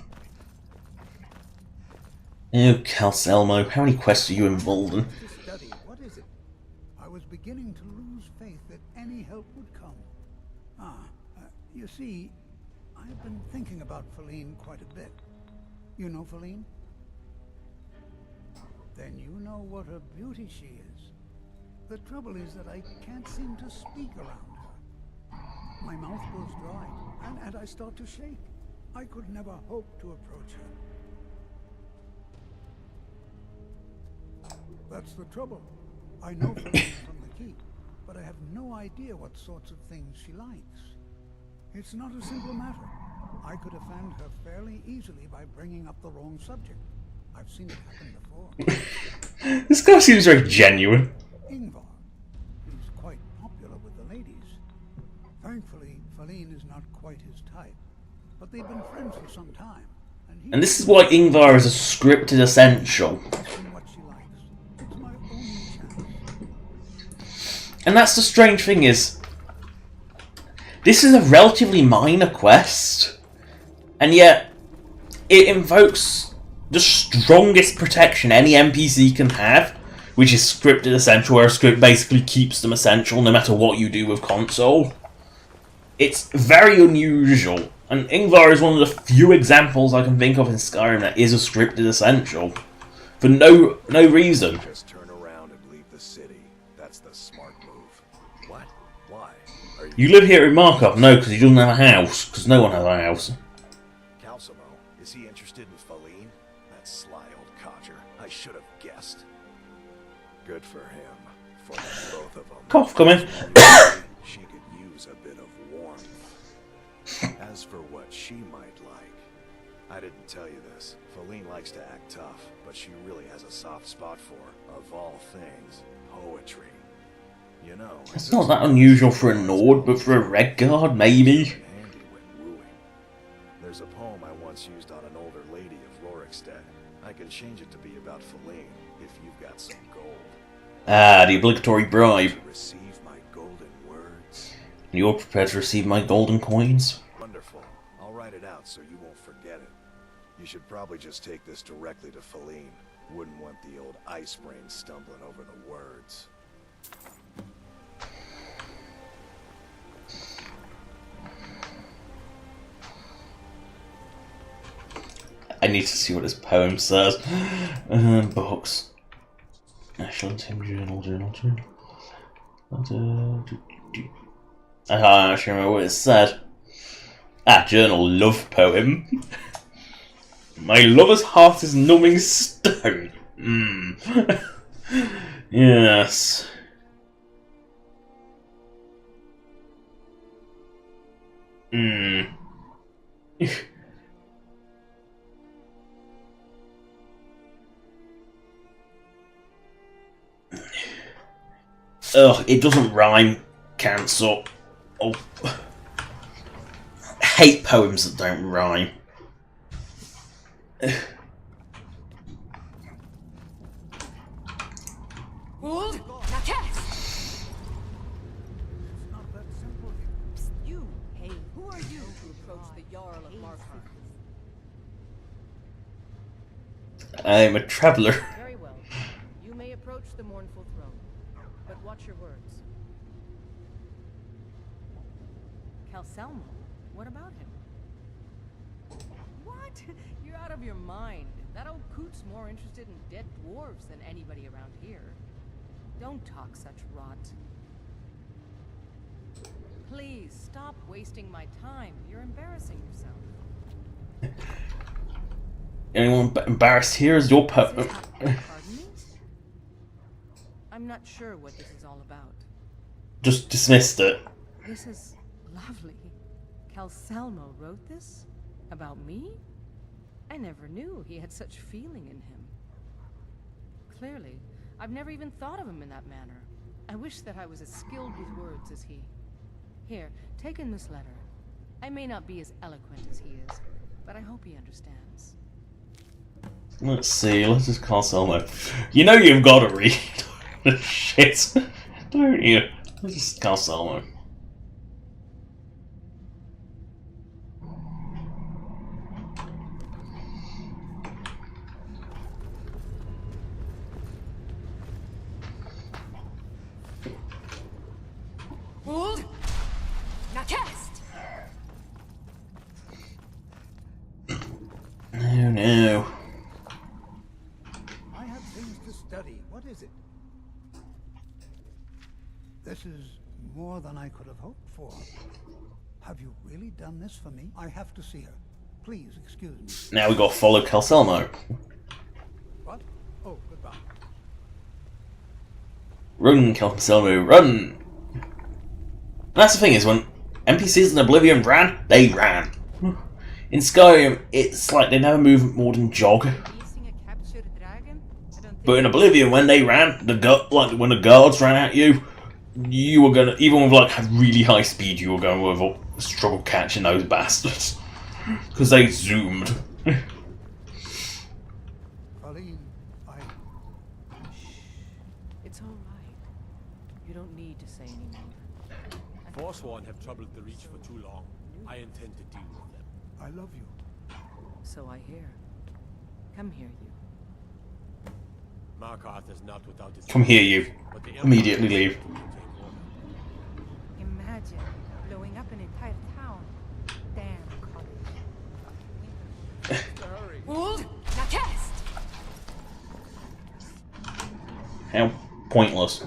Oh, Calcelmo, how many quests are you involved in? To study, what is it? I was beginning to lose faith that any help would come. You see, I've been thinking about Feline quite a bit. You know Feline? Then you know what a beauty she is. The trouble is that I can't seem to speak around her. My mouth goes dry, and I start to shake. I could never hope to approach her. That's the trouble. I know Feline from the keep, but I have no idea what sorts of things she likes. It's not a simple matter. I could offend her fairly easily by bringing up the wrong subject. I've seen it happen before. This guy seems very genuine. Ingvar. He's quite popular with the ladies. Thankfully, Feline is not quite his type, but they've been friends for some time. And this is why Ingvar is a scripted essential. What she likes. It's my only chance. And that's the strange thing is, this is a relatively minor quest, and yet it invokes the strongest protection any NPC can have, which is scripted essential, where a script basically keeps them essential no matter what you do with console. It's very unusual, and Ingvar is one of the few examples I can think of in Skyrim that is a scripted essential. For no reason. Just turn around and leave the city. That's the smart move. What? Why? Are You live here in Markov? No, because he doesn't have a house, because no one has a house. Calcimo, is he interested in Feline? That sly old codger. I should have guessed. Good for him. For the both of them. Cough coming. She could use a bit of warmth. As for what she might like, I didn't tell you this. Feline likes to act tough, but she really has a soft spot for, of all things, poetry. You know, It's not that unusual for a Nord, but for a Red Guard, maybe. handy when wooing. There's a poem I once used on an older lady of Rorikstead. I can change it to be about Feline if you've got some gold. Ah, the obligatory bribe. To receive my golden words. You're prepared to receive my golden coins? Wonderful. I'll write it out so you won't forget it. You should probably just take this directly to Feline. Wouldn't want the old ice brain stumbling over the words. I need to see what this poem says. Books. National Team Journal. I can't actually remember what it said. Journal love poem. My lover's heart is numbing stone. Yes. Ugh, it doesn't rhyme. Cancel. Oh. I hate poems that don't rhyme. It's not that simple. You, hey, who are you to approach the Jarl of Markov? I'm a traveller. Very well. You may approach the mournful throne, but watch your words. Calcelmo, what about him? What? You're out of your mind. That old coot's more interested in dead dwarves than anybody around here. Don't talk such rot. Please, stop wasting my time. You're embarrassing yourself. Anyone embarrassed here is your poem. Pardon me? I'm not sure what this is all about. Just dismissed it. This is lovely. Calcelmo wrote this? About me? I never knew he had such feeling in him. Clearly, I've never even thought of him in that manner. I wish that I was as skilled with words as he. Here, take in this letter. I may not be as eloquent as he is, but I hope he understands. Let's see, let's just cast Elmo. You know you've got to read the shit, don't you? Let's just cast Elmo. Hold! Now cast! Oh no. I have things to study. What is it? This is more than I could have hoped for. Have you really done this for me? I have to see her. Please excuse me. Now we got to follow Calcelmo. What? Oh, goodbye. Run, Calcelmo, run! That's the thing is, when NPCs in Oblivion ran, they ran. In Skyrim, it's like they never move more than jog. But in Oblivion, when they ran, when the guards ran at you, you were gonna, even with like really high speed, you were going to have struggle catching those bastards because they zoomed. Colleen, It's all right. You don't need to say anymore. Forsworn have troubled the Reach for too long. I intend to deal with them. I love you. So I hear. Come here, you. Markarth is not without his... Come here, you. but the Immediately leave. Imagine blowing up an entire town. Damn college. Hold! Now cast! How pointless.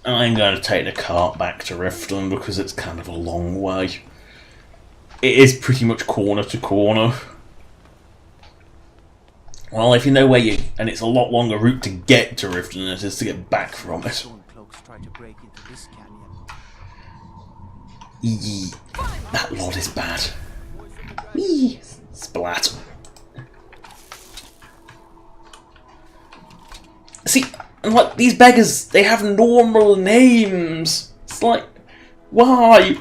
I'm going to take the cart back to Riften because it's kind of a long way. It is pretty much corner to corner. Well, if you know where you... and it's a lot longer route to get to Riften than it is to get back from it. Eee. That lord is bad. Eee. Splat. See, and like, these beggars, they have normal names. It's like, why?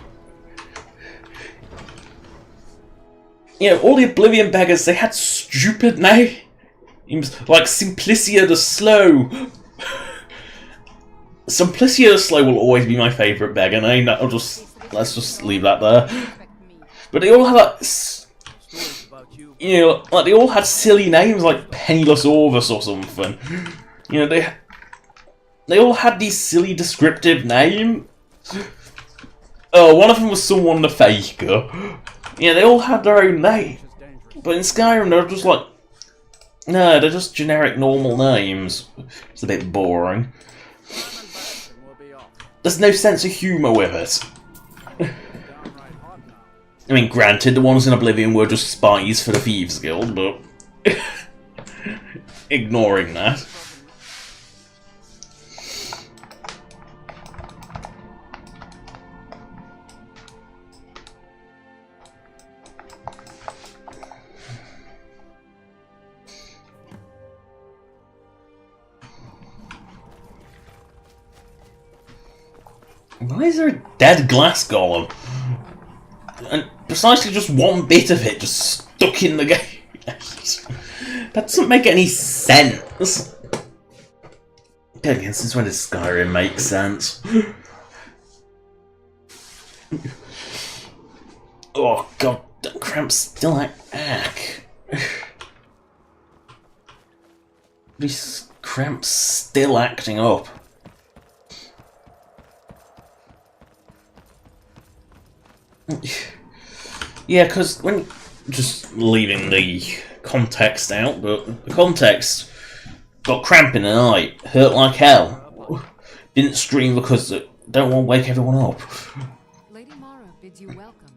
You know, all the Oblivion beggars, they had stupid names. Like Simplicia the Slow. Simplicia the Slow will always be my favourite beggar name. Let's just leave that there. But they all have like, you know, like they all had silly names like Penniless Orvis or something. You know, they all had these silly descriptive names. Oh, one of them was someone the Faker. Yeah, they all had their own name. But in Skyrim, they're just like, no, they're just generic normal names. It's a bit boring. There's no sense of humour with it. I mean, granted, the ones in Oblivion were just spies for the Thieves Guild, but... ignoring that. Why is there a dead glass golem? And precisely just one bit of it just stuck in the game. That doesn't make any sense. Again, since when does Skyrim make sense? Oh god, that cramp's still ack. These cramps still acting up. Yeah, because when... just leaving the context out, but the context got cramp in the night, hurt like hell. Didn't scream because it don't want to wake everyone up. Lady Mara bids you welcome.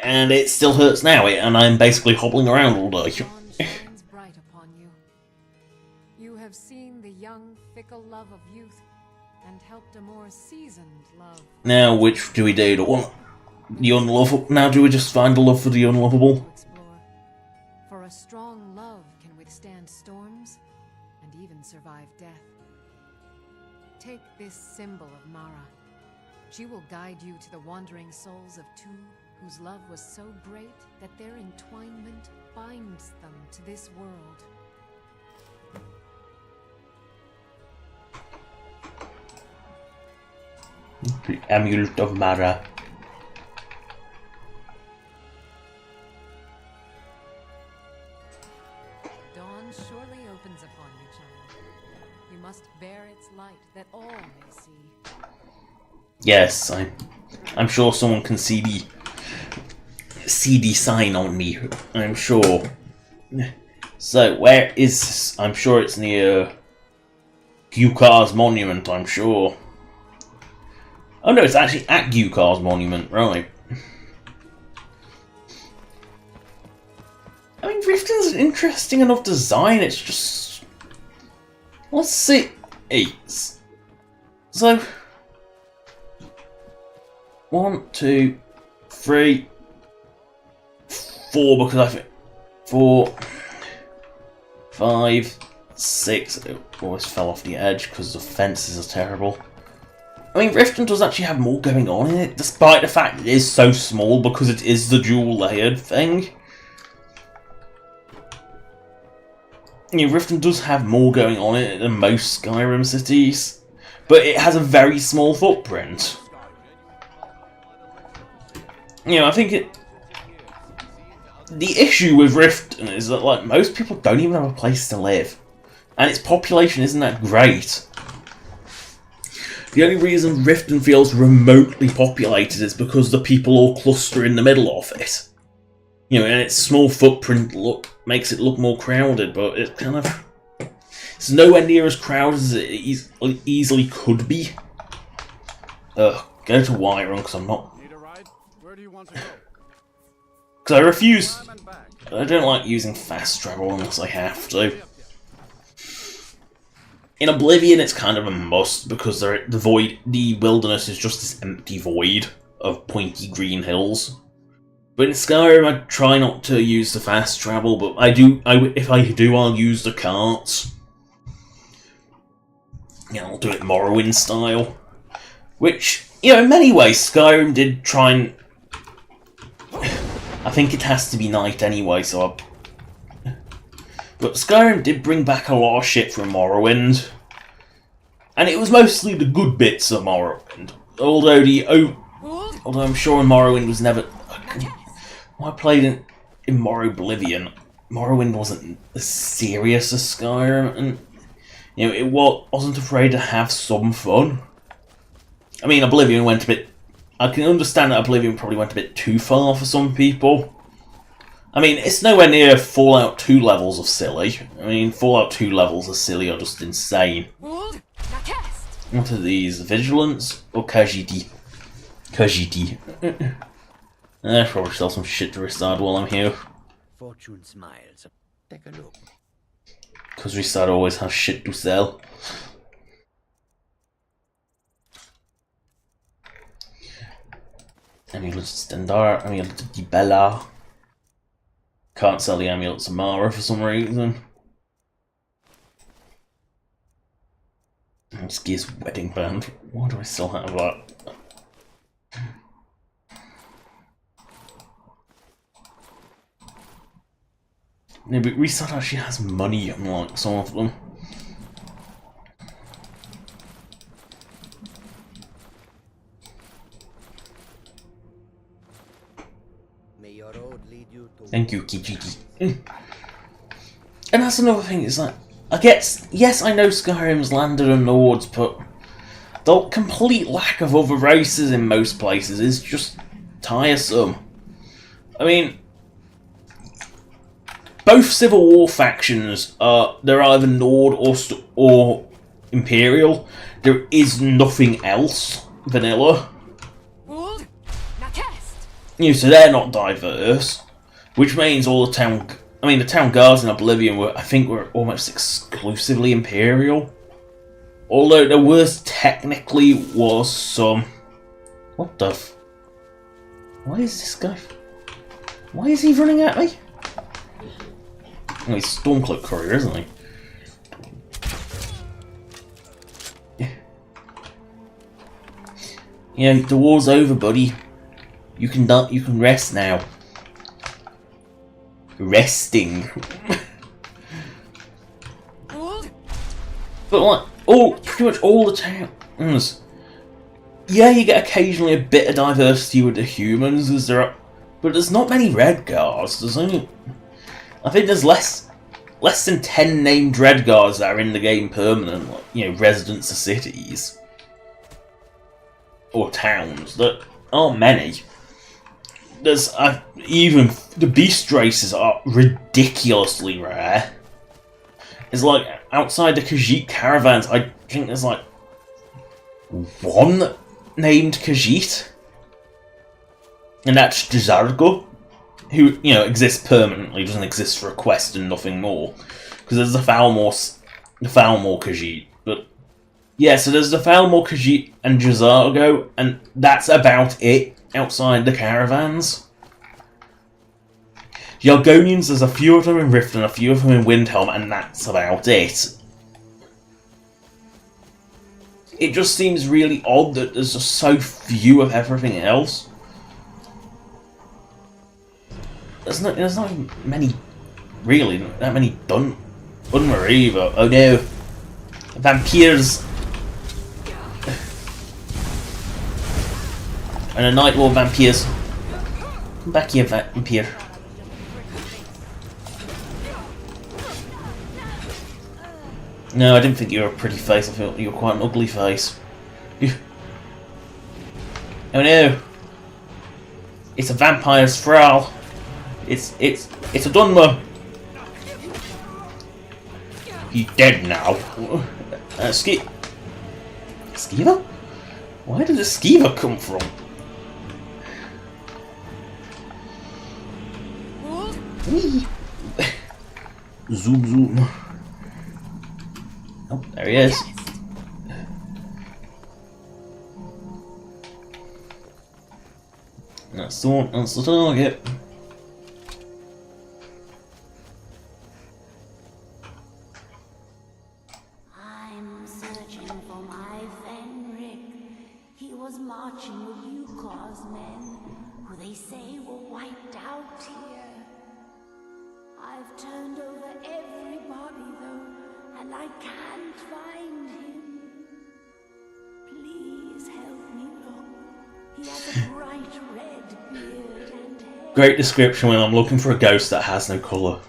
And it still hurts now, and I'm basically hobbling around all day. Dawn shines bright upon you. You have seen the young, fickle love of youth, and helped a more seasoned love. Now, which do we do? The unlovable? Now, do we just find the love for the unlovable? For a strong love can withstand storms and even survive death. Take this symbol of Mara. She will guide you to the wandering souls of two whose love was so great that their entwinement binds them to this world. The Amulet of Mara. Dawn surely opens upon you, child. You must bear its light that all may see. Yes, I'm sure someone can see the sign on me. I'm sure. So where is this? I'm sure it's near Gukar's monument. I'm sure. Oh no, it's actually at Gukar's monument, right? I mean, Riften's an interesting enough design. It's just, let's see. So 1, 2, 3, 4, because I think 4, 5, 6. It always fell off the edge because the fences are terrible. I mean, Riften does actually have more going on in it, despite the fact it is so small because it is the dual layered thing. You know, Riften does have more going on in it than most Skyrim cities, but it has a very small footprint. You know, I think the issue with Riften is that, like, most people don't even have a place to live, and its population isn't that great. The only reason Riften feels remotely populated is because the people all cluster in the middle of it. You know, and its small footprint makes it look more crowded, but it's kind of... it's nowhere near as crowded as it easily could be. Go to Whiterun, because I'm not... Need a ride? Where do you want to go? Because I refuse... I don't like using fast travel unless I have to. In Oblivion, it's kind of a must, because the wilderness is just this empty void of pointy green hills. But in Skyrim, I try not to use the fast travel, but if I do, I'll use the carts. Yeah, I'll do it Morrowind style. Which, you know, in many ways, Skyrim did try and... I think it has to be night anyway, so But Skyrim did bring back a lot of shit from Morrowind. And it was mostly the good bits of Morrowind. Although I'm sure Morrowind was never... When I played in Morroblivion, Morrowind wasn't as serious as Skyrim, and you know, it wasn't afraid to have some fun. I mean, Oblivion went a bit... I can understand that Oblivion probably went a bit too far for some people. I mean, it's nowhere near Fallout 2 levels of silly. I mean, Fallout 2 levels of silly are just insane. What are these? Vigilance or Khajiit? Khajiit. I should probably sell some shit to Ristad while I'm here. Fortune smiles. Take a look. Because Ristad always has shit to sell. Amulet of Stendarr, Amulet of Dibella. Can't sell the Amulet of Mara for some reason. Ski's wedding band. Why do I still have that? No, but Restart actually has money, unlike some of them. May your road lead you to... Thank you, Kijiki. And that's another thing, is like, I guess, yes, I know Skyrim's landed in the woods, but the complete lack of other races in most places is just tiresome. I mean, both Civil War factions they're either Nord or Imperial. There is nothing else vanilla. You know, so they're not diverse, which means all the town. I mean, the town guards in Oblivion were almost exclusively Imperial. Although there technically was some. What the? Why is this guy? Why is he running at me? Oh, he's Stormcloak Courier, isn't he? You know, the war's over, buddy. You can rest now. Resting. But like pretty much all the towns. Yeah, you get occasionally a bit of diversity with the humans, but there's not many Redguards. There's only, I think there's less than 10 named Redguards that are in the game permanent, like, you know, residents of cities or towns. There aren't many. There's even the beast races are ridiculously rare. It's like outside the Khajiit caravans, I think there's like one named Khajiit, and that's Jazargo, who, you know, exists permanently, doesn't exist for a quest and nothing more. Because there's the Falmor Khajiit, but yeah, so there's the Falmor Khajiit and Jazargo, and that's about it outside the caravans. The Argonians, there's a few of them in Rift and a few of them in Windhelm, and that's about it. It just seems really odd that there's just so few of everything else. There's not many, really, that many Dunmer either. Oh no, vampires. And a Night Lord vampires. Come back here, vampire. No, I didn't think you were a pretty face. I thought you were quite an ugly face. Oh no! It's a vampire's thrall. It's a Dunmer. He's dead now. Skeever? Where did the Skeever come from? Whee. Zoom zoom. Oh, there he is. That's the target. I'm searching for my Fenric. He was marching with Yukos men, who they say were wiped out here. I've turned over everybody though, and I can't find him. Please help me look. He has a bright red beard and hair. Great description when I'm looking for a ghost that has no colour.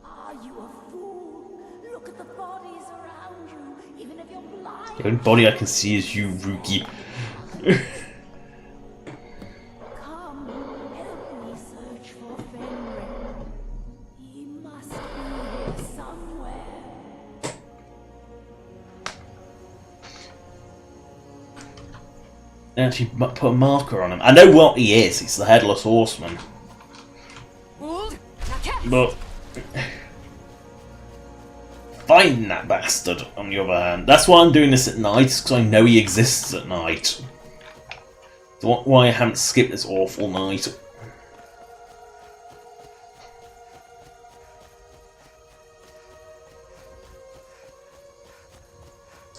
Are you a fool? Look at the bodies around you, even if you're blind. The only body I can see is you, Ruki. Come, help me search for Fenric. He must be here somewhere. Actually, put a marker on him. I know what he is. It's the Headless Horseman. But finding that bastard, on the other hand, that's why I'm doing this at night, because I know he exists at night. That's why I haven't skipped this awful night.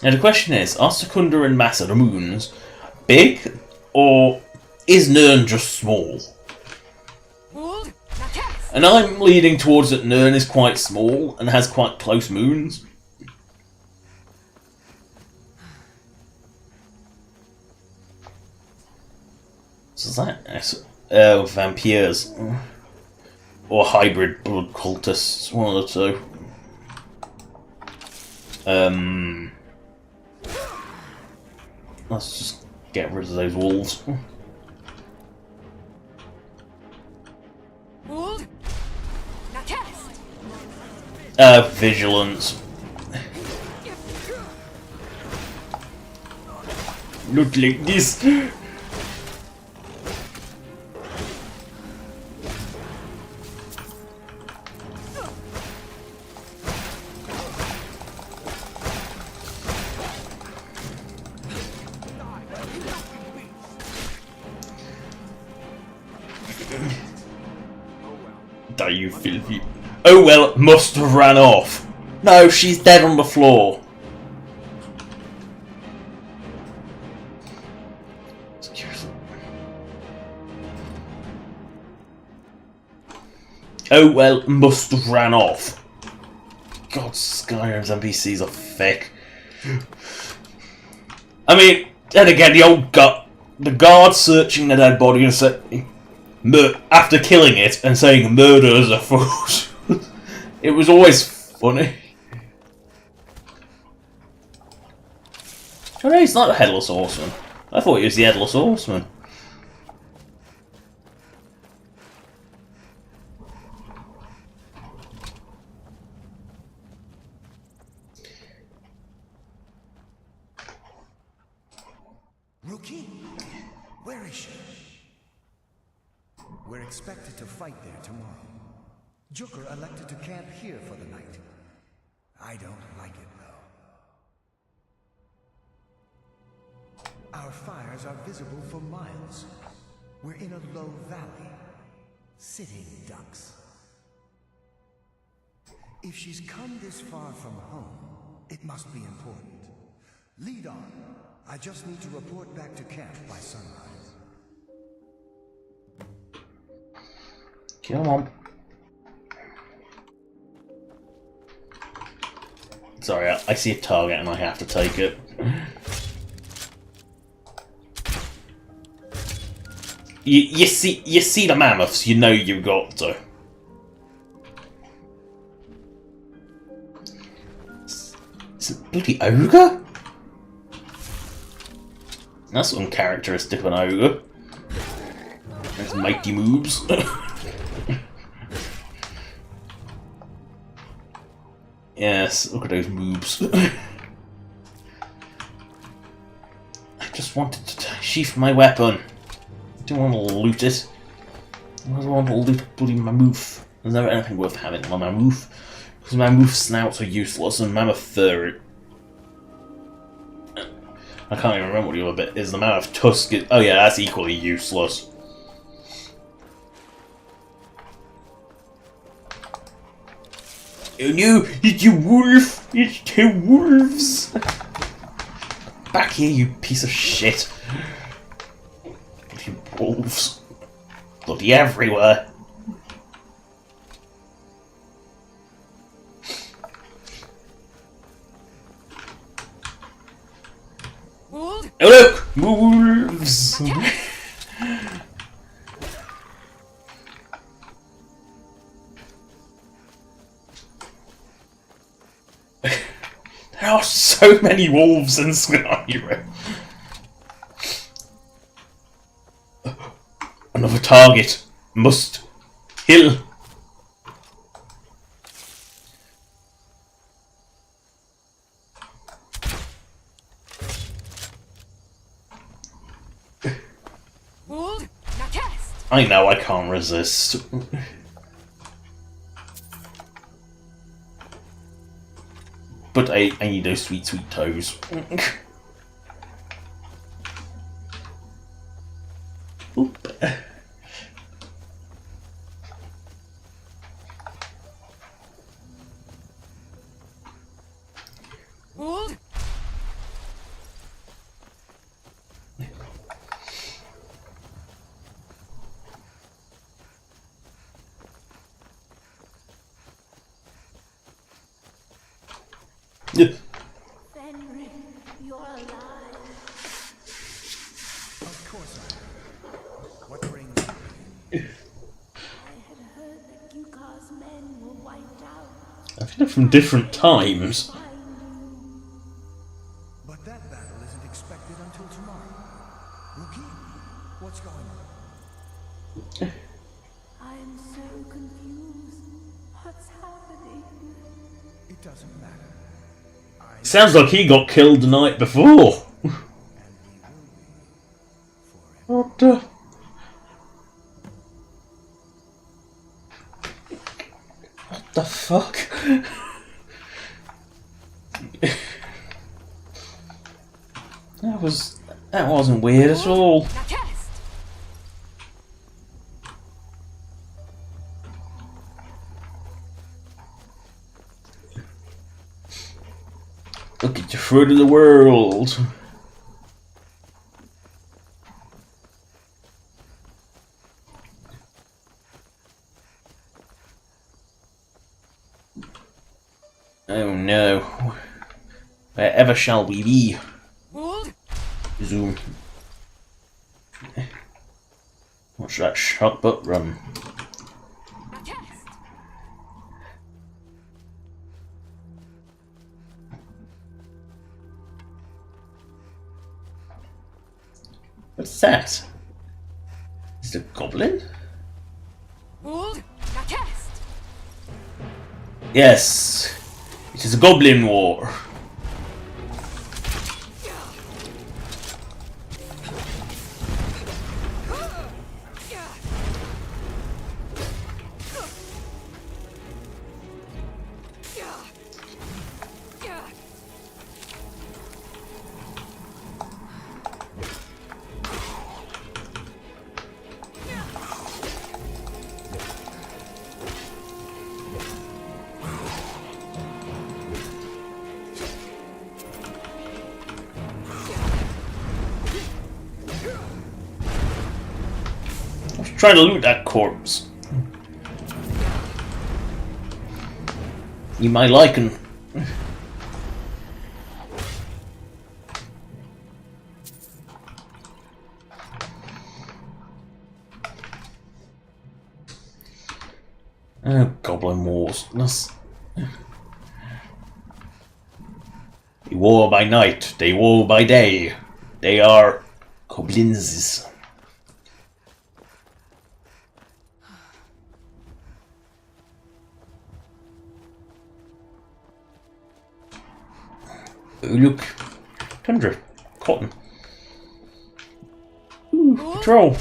Now the question is, are Secunda and Massa, the moons, big, or is Nirn just small? And I'm leaning towards that Nirn is quite small and has quite close moons. So is that vampires or hybrid blood cultists, one of the two. Let's just get rid of those wolves. Vigilance. Look like this. Die, you filthy. Oh well, must have ran off. No, she's dead on the floor. Oh well, must have ran off. God, Skyrim's NPCs are thick. I mean, then again, the guard searching the dead body and saying, after killing it and saying murder is a fault. It was always funny. Oh no, he's not the Headless Horseman. I thought he was the Headless Horseman. Rookie? Where is she? We're expected to fight there tomorrow. Joker elected to camp here for the night. I don't like it, though. Our fires are visible for miles. We're in a low valley. Sitting ducks. If she's come this far from home, it must be important. Lead on. I just need to report back to camp by sunrise. Come on. Sorry, I see a target and I have to take it. You see the mammoths, you know you've got to. It's a bloody ogre? That's uncharacteristic of an ogre. There's mighty moves. Yes, look at those moves. I just wanted to sheath my weapon. I didn't want to loot it. I just want to loot bloody mammoth. There's never anything worth having on a mammoth. Because mammoth snouts are useless and mammoth fur. I can't even remember what the other bit is. The mammoth tusk is... Oh yeah, that's equally useless. Oh no, it's a wolf! It's 2 wolves! Back here, you piece of shit. Bloody wolves. Bloody everywhere. Oh look! Wolves! There are so many wolves in Skyrim. Another target. Must kill. I know I can't resist. But I need those sweet, sweet toes. Oop. Fenric, you're alive. Of course I am. What brings you? I had heard that Yukar's men were wiped out. I think they're from different times. But that battle isn't expected until tomorrow. Rookie, what's going on? I'm so confused. What's happening? It doesn't matter. Sounds like he got killed the night before. What the... What the fuck? That wasn't weird at all. Look at your fruit of the world. Oh no. Wherever shall we be? Zoom. Watch that shot butt run. What's that? Is it a goblin? Yes! It is a goblin war! Trying to loot that corpse. You might like him. Goblin wars. They war by night, they war by day. They are goblins. Oh, look, tundra, cotton. Ooh, patrol.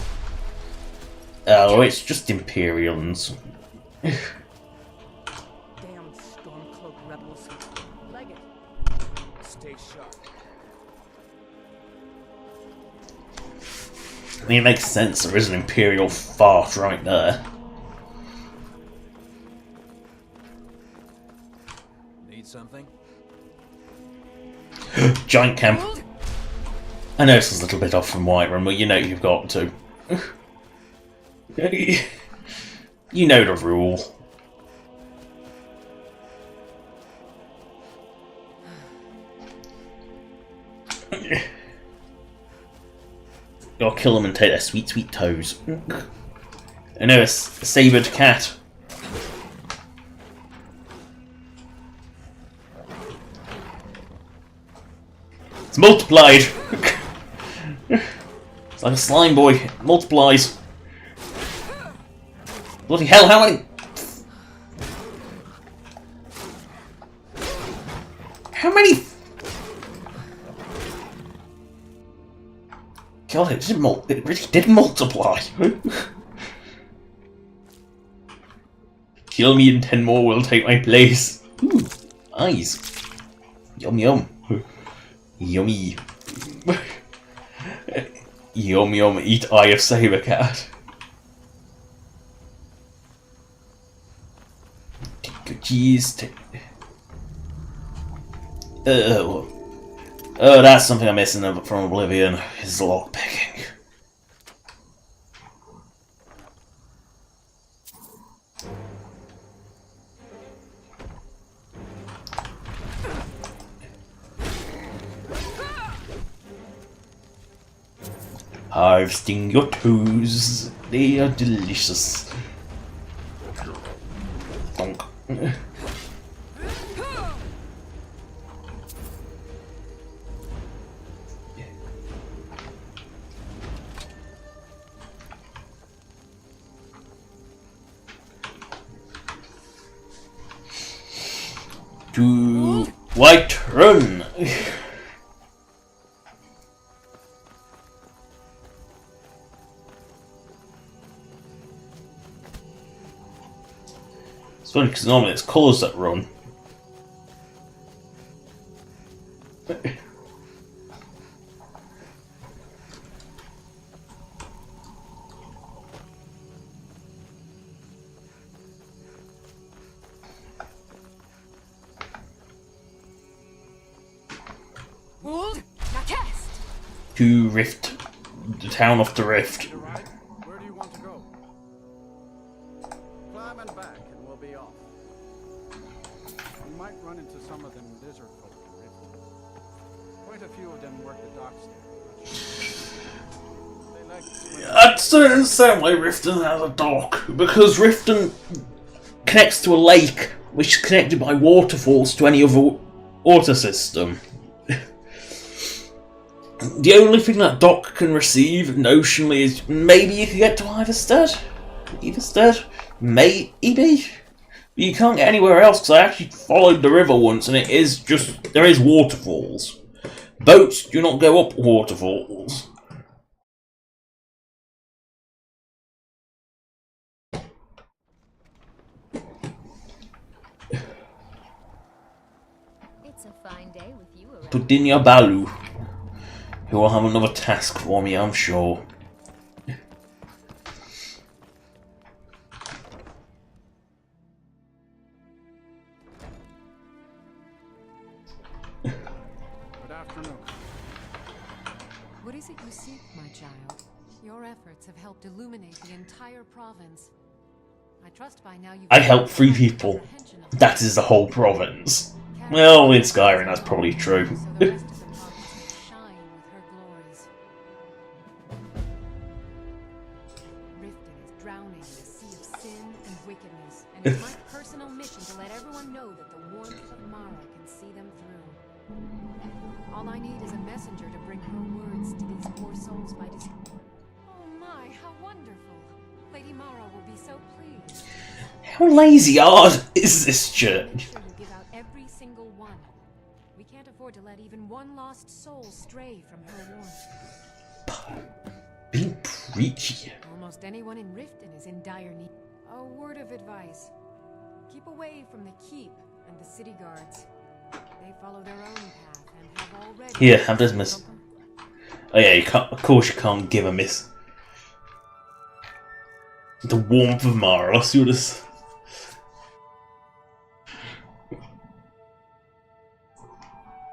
Oh, it's just Imperials. Damn Stormcloak rebels. Leg it. Stay sharp. I mean, it makes sense. There is an Imperial fart right there. Need something? Giant camp. I know this is a little bit off from Whiterun, but you know you've got to. You know the rule. Gotta kill them and take their sweet, sweet toes. I know, a sabred cat. It's multiplied! It's like a slime boy. It multiplies. Bloody hell, how many... How many... God, it really did multiply. Kill me and 10 more will take my place. Ooh, eyes. Yum yum. Yummy. Yum yum, eat eye of saber cat. Jeez. Oh, that's something I'm missing from Oblivion, is lockpicking. Harvesting your toes, they are delicious. Donk. To Whiterun. It's funny because normally it's colours that run. To Rift, the town of the Rift. Where do you want to go? Climb and back, and we'll be off. You might run into work the docks there. They like I'd say in the same way Riften has a dock, because Riften connects to a lake, which is connected by waterfalls to any other water system. The only thing that dock can receive, notionally, is maybe you could get to Iverstead? Maybe? You can't get anywhere else, because I actually followed the river once, and there is waterfalls. Boats do not go up waterfalls. It's a fine day with you around. Pudinya Balu, who will have another task for me, I'm sure. What is it you seek, my child? Your efforts have helped illuminate the entire province. I trust by now you've... I helped 3 people. That is the whole province. Well, in Skyrim, that's probably true. So the rest of the province can shine with her glories. Riften is drowning in a sea of sin and wickedness, and it's my personal mission to let everyone know that the warmth of Mara can see them through. All I need is a messenger to bring her words to these poor souls by Oh my, how wonderful! Lady Mara will be so pleased. How lazy-eyed is this church? Make sure you give out every single one. We can't afford to let even one lost soul stray from her warmth. Being preachy. Almost anyone in Riften is in dire need. A word of advice. Keep away from the keep and the city guards. They follow their own path and have already... Here, have this miss. Oh yeah, you can't, of course you can't give a miss. The warmth of Mara, let's do this.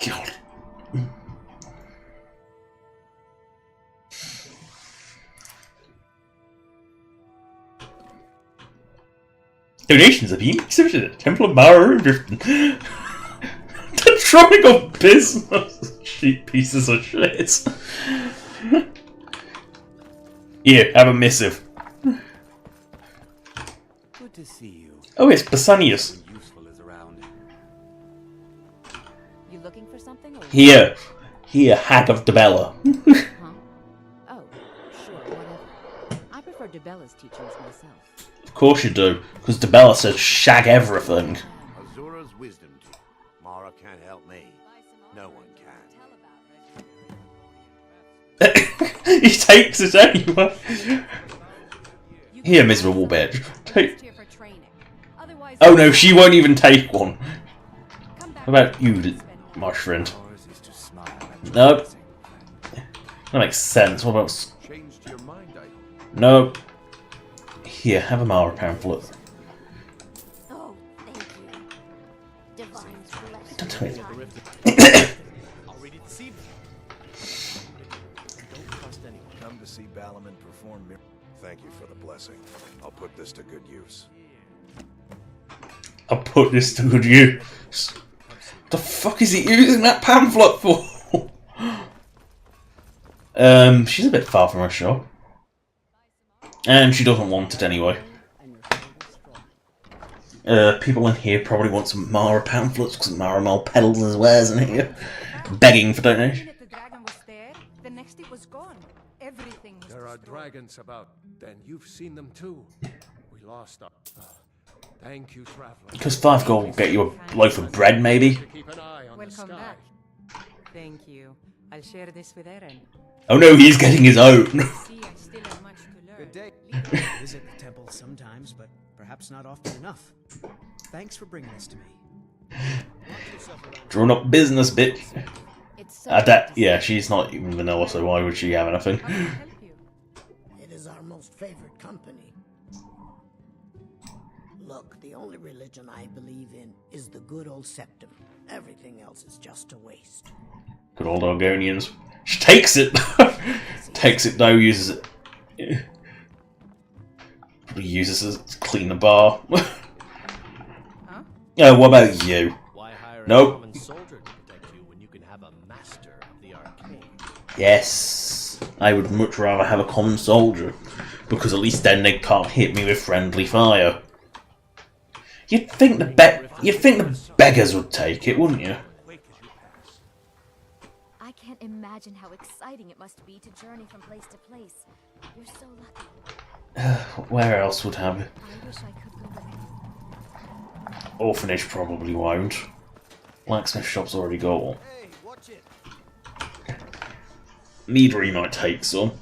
God. Donations have been exhibited at Temple of Mara in Riften. They're trying on business. Cheap pieces of shit. Here, have a missive. Good to see you. Oh, it's Basanius. Useful is around. You looking for something? Or... Here, Hag of Debella. Huh? Oh, sure, whatever. I prefer Debella's teachings myself. Of course you do, because Debella says shag everything. Azura's wisdom tooth. Mara can't help me. No one can. He takes it anyway. Here, miserable bitch. Take... Oh no, she won't even take one. What about you, my friend? Nope. That makes sense. What about... Nope. Here, have a Mara pamphlet. Oh, thank you. Divine's blessing. Don't tell me. I'll read it this evening. Don't trust anyone. Come to see Balaman perform miracles. Thank you for the blessing. I'll put this to good use. I'll put this to good use. The fuck is he using that pamphlet for? She's a bit far from her shop. And she doesn't want it anyway. People in here probably want some Mara pamphlets, because Mara peddles his wares in here. Begging for donation. There are dragons about. Then you've seen them too. We lost our... Thank you, traveler. Because 5 gold will get you a loaf of bread, maybe. Keep an eye on the sky. Back. Thank you. I'll share this with Eren. Oh no, he's getting his own. See, I still have much to learn. Good day. Visit the temple sometimes, but perhaps not often enough. Thanks for bringing this to me. Drawn up business bit. Yeah, she's not even vanilla, so why would she have anything? It is our most favored company. Look, the only religion I believe in is the good old septum. Everything else is just a waste. Good old Argonians. She takes it! Takes it though, uses it. Probably uses it to clean the bar. Huh? What about you? Why hire Nope. a common soldier to protect you when you can have a master of the arcane? Yes, I would much rather have a common soldier, because at least then they can't hit me with friendly fire. You'd think the beggars would take it, wouldn't you? I can't imagine how exciting it must be to journey from place to place. You're so lucky. Where else would have it? I wish I could go with you. Orphanage probably won't. Blacksmith shop's already got one. Meadery might take some.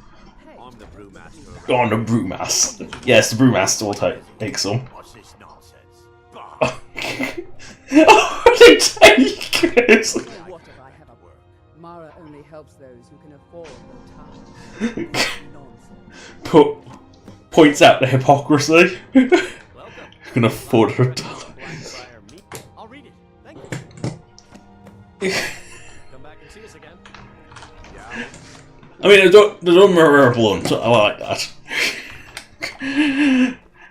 I'm the brewmaster. Oh, the brewmaster. Yes, the brewmaster will take some. What's this nonsense? Oh, they take it! What if I have a work? Mara only helps those who can afford her time. Points out the hypocrisy. Who can afford her time? I'll read it. Thank you. Come back and see us again. I mean, the Mara blunt. I like that.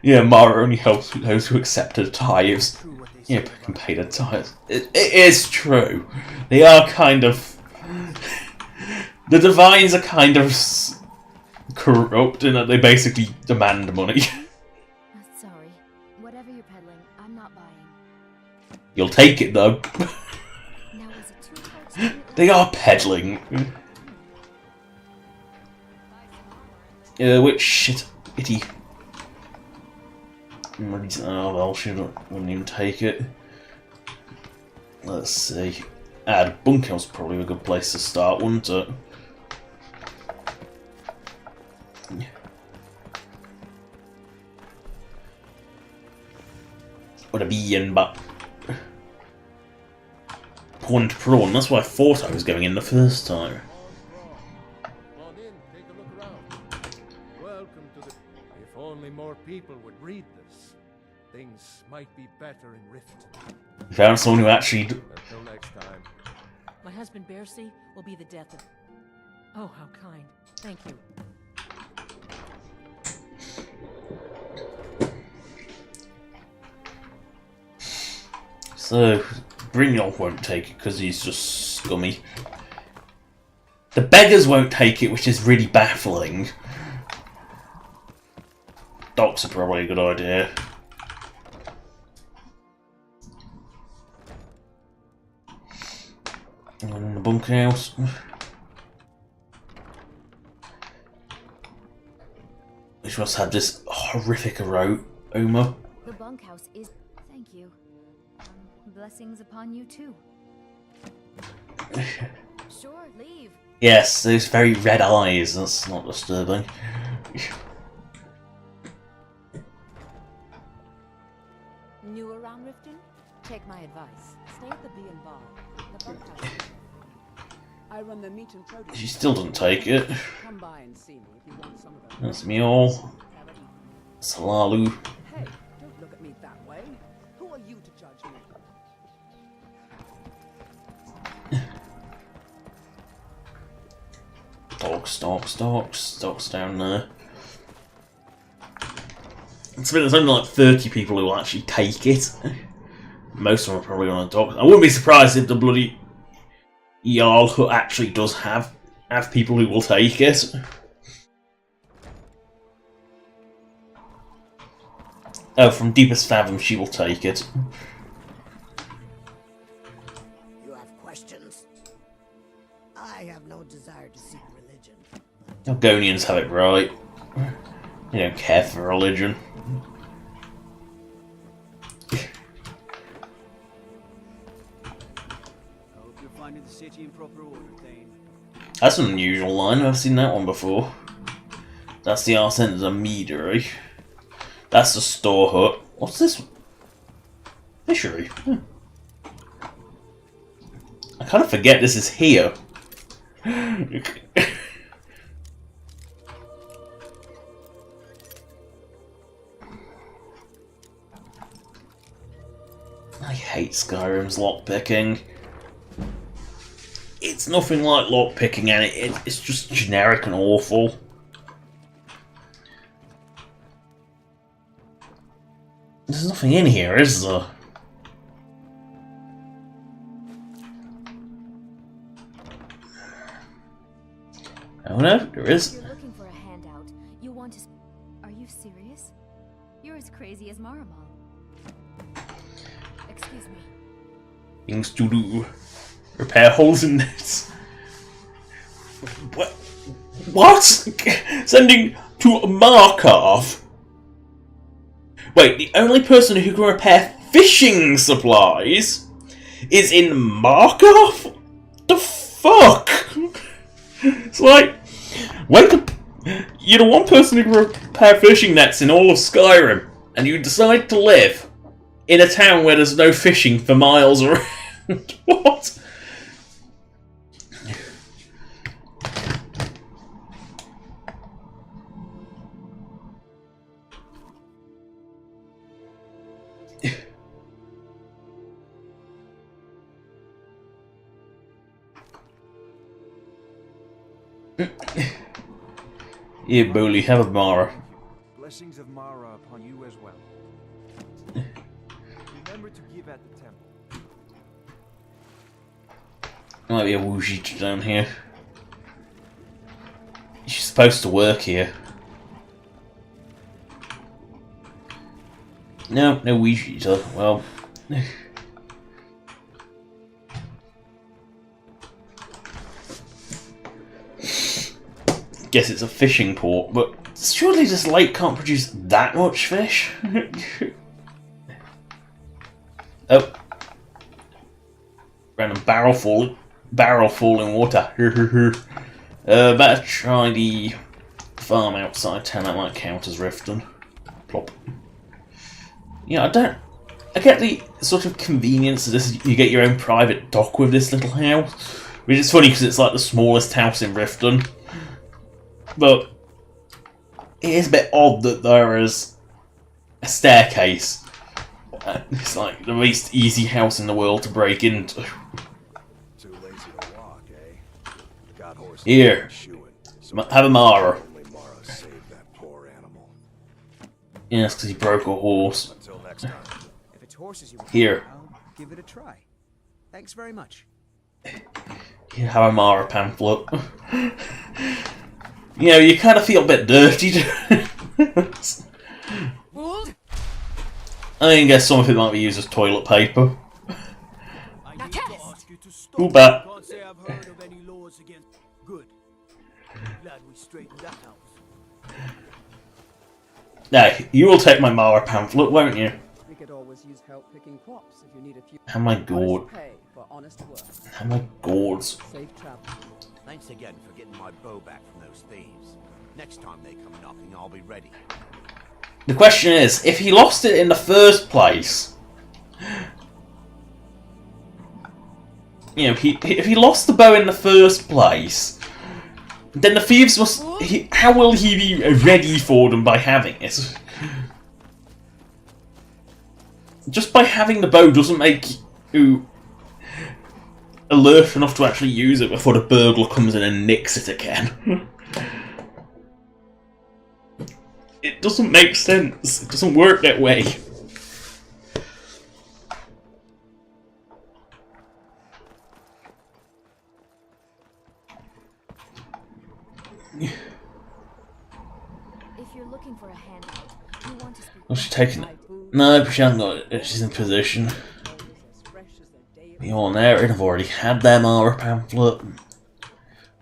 Yeah, Mara only helps those who accept her tithes. Yeah, can pay the tithes. It is true. They are kind of. The Divines are kind of corrupt in that they basically demand money. Sorry. Whatever you're peddling, I'm not buying. You'll take it though. Now, is it too close to it? They are peddling. Which shit, itty. Oh well, she wouldn't even take it. Let's see. The bunkhouse is probably a good place to start, wouldn't it? Would it be in, but pawn to prawn. That's why I thought I was going in the first time. If only more people would read this, things might be better in Riften. You found someone who actually. Until next time. My husband Bercy will be the death of. Oh, how kind. Thank you. So, Brignold won't take it because he's just scummy. The beggars won't take it, which is really baffling. Docks are probably a good idea. And the bunkhouse. Which must have this horrific aroma. The bunkhouse is. Thank you. Blessings upon you too. Sure, leave. Yes, those very red eyes. That's not disturbing. New around Riften? Take my advice. Stay at the Bee and Bar. The bunkhouse. I run the meat and produce. She still doesn't take it. Come by and see me if you want some of them. That's me all. Salalu. Hey, don't look at me that way. Who are you to judge me? Dogs down there. There's only like 30 people who will actually take it. Most of them are probably on a dog. I wouldn't be surprised if the bloody Jarl Hut actually does have people who will take it. Oh, from Deepest Fathom, she will take it. You have questions? I have no desire to seek religion. Argonians have it right. They don't care for religion. I hope you're finding the city in proper order, Thane. That's an unusual line. I've seen that one before. That's the arse end of the meadery. That's the store hut. What's this? Fishery. I kind of forget this is here. I hate Skyrim's lockpicking. It's nothing like lockpicking, and it's just generic and awful. There's nothing in here, is there? Oh no, there If is. you're looking for a handout, you'll want to. Are you serious? You're as crazy as Marimal. Excuse me. Things to do. Repair holes in nets. What? What? Sending to Markov? Wait, the only person who can repair fishing supplies is in Markov? The fuck? It's like, wake up. You're the one person who can repair fishing nets in all of Skyrim, and you decide to live in a town where there's no fishing for miles around. What? Here, Bully, have a Mara. Blessings of Mara upon you as well. Remember to give at the temple. Might be a Wujita down here. She's supposed to work here. No Wujita. Well. Guess it's a fishing port, but surely this lake can't produce that much fish? Oh. Random barrel fall in water. Better try the farm outside town, that might count as Riften. Plop. Yeah, I get the sort of convenience of this, you get your own private dock with this little house. Which is funny because it's like the smallest house in Riften. But it is a bit odd that there is a staircase. It's like the least easy house in the world to break into. Too lazy to walk, eh? Got horses. Here, have a Mara. Only Mara saved that poor animal. Yes, because he broke a horse. Until next time. If it's horses you want, Here. I'll give it a try. Thanks very much. Here, have a Mara pamphlet. You know, you kind of feel a bit dirty. I guess some of it might be used as toilet paper. Ooh, bat. Can't say I've heard of any laws against. Good. Glad we straightened that out. Now, you will take my Mara pamphlet, won't you? We could always use help picking crops if you need a few. How am I gourd? Pay for honest work. How am I gourds? Safe travel. Thanks again for getting my bow back from those thieves. Next time they come knocking, I'll be ready. The question is, if he lost it in the first place, you know, if he lost the bow in the first place, then the thieves must. How will he be ready for them by having it? Just by having the bow doesn't make you alert enough to actually use it before the burglar comes in and nicks it again. It doesn't make sense. It doesn't work that way. If you're looking for a handout, you want to speak. Oh, she's taking it. No, she hasn't got it. She's in position. You all there, I've already had their Mara pamphlet.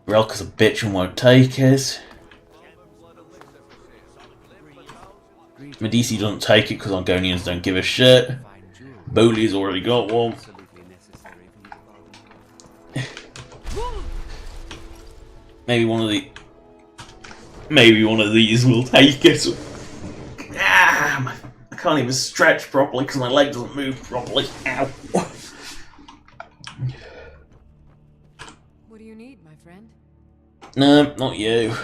Relka's a bitch and won't take it. Medici doesn't take it because Argonians don't give a shit. Bowley's already got one. Maybe one of these will take it. Ah, I can't even stretch properly because my leg doesn't move properly. Ow. What do you need, my friend? No, not you.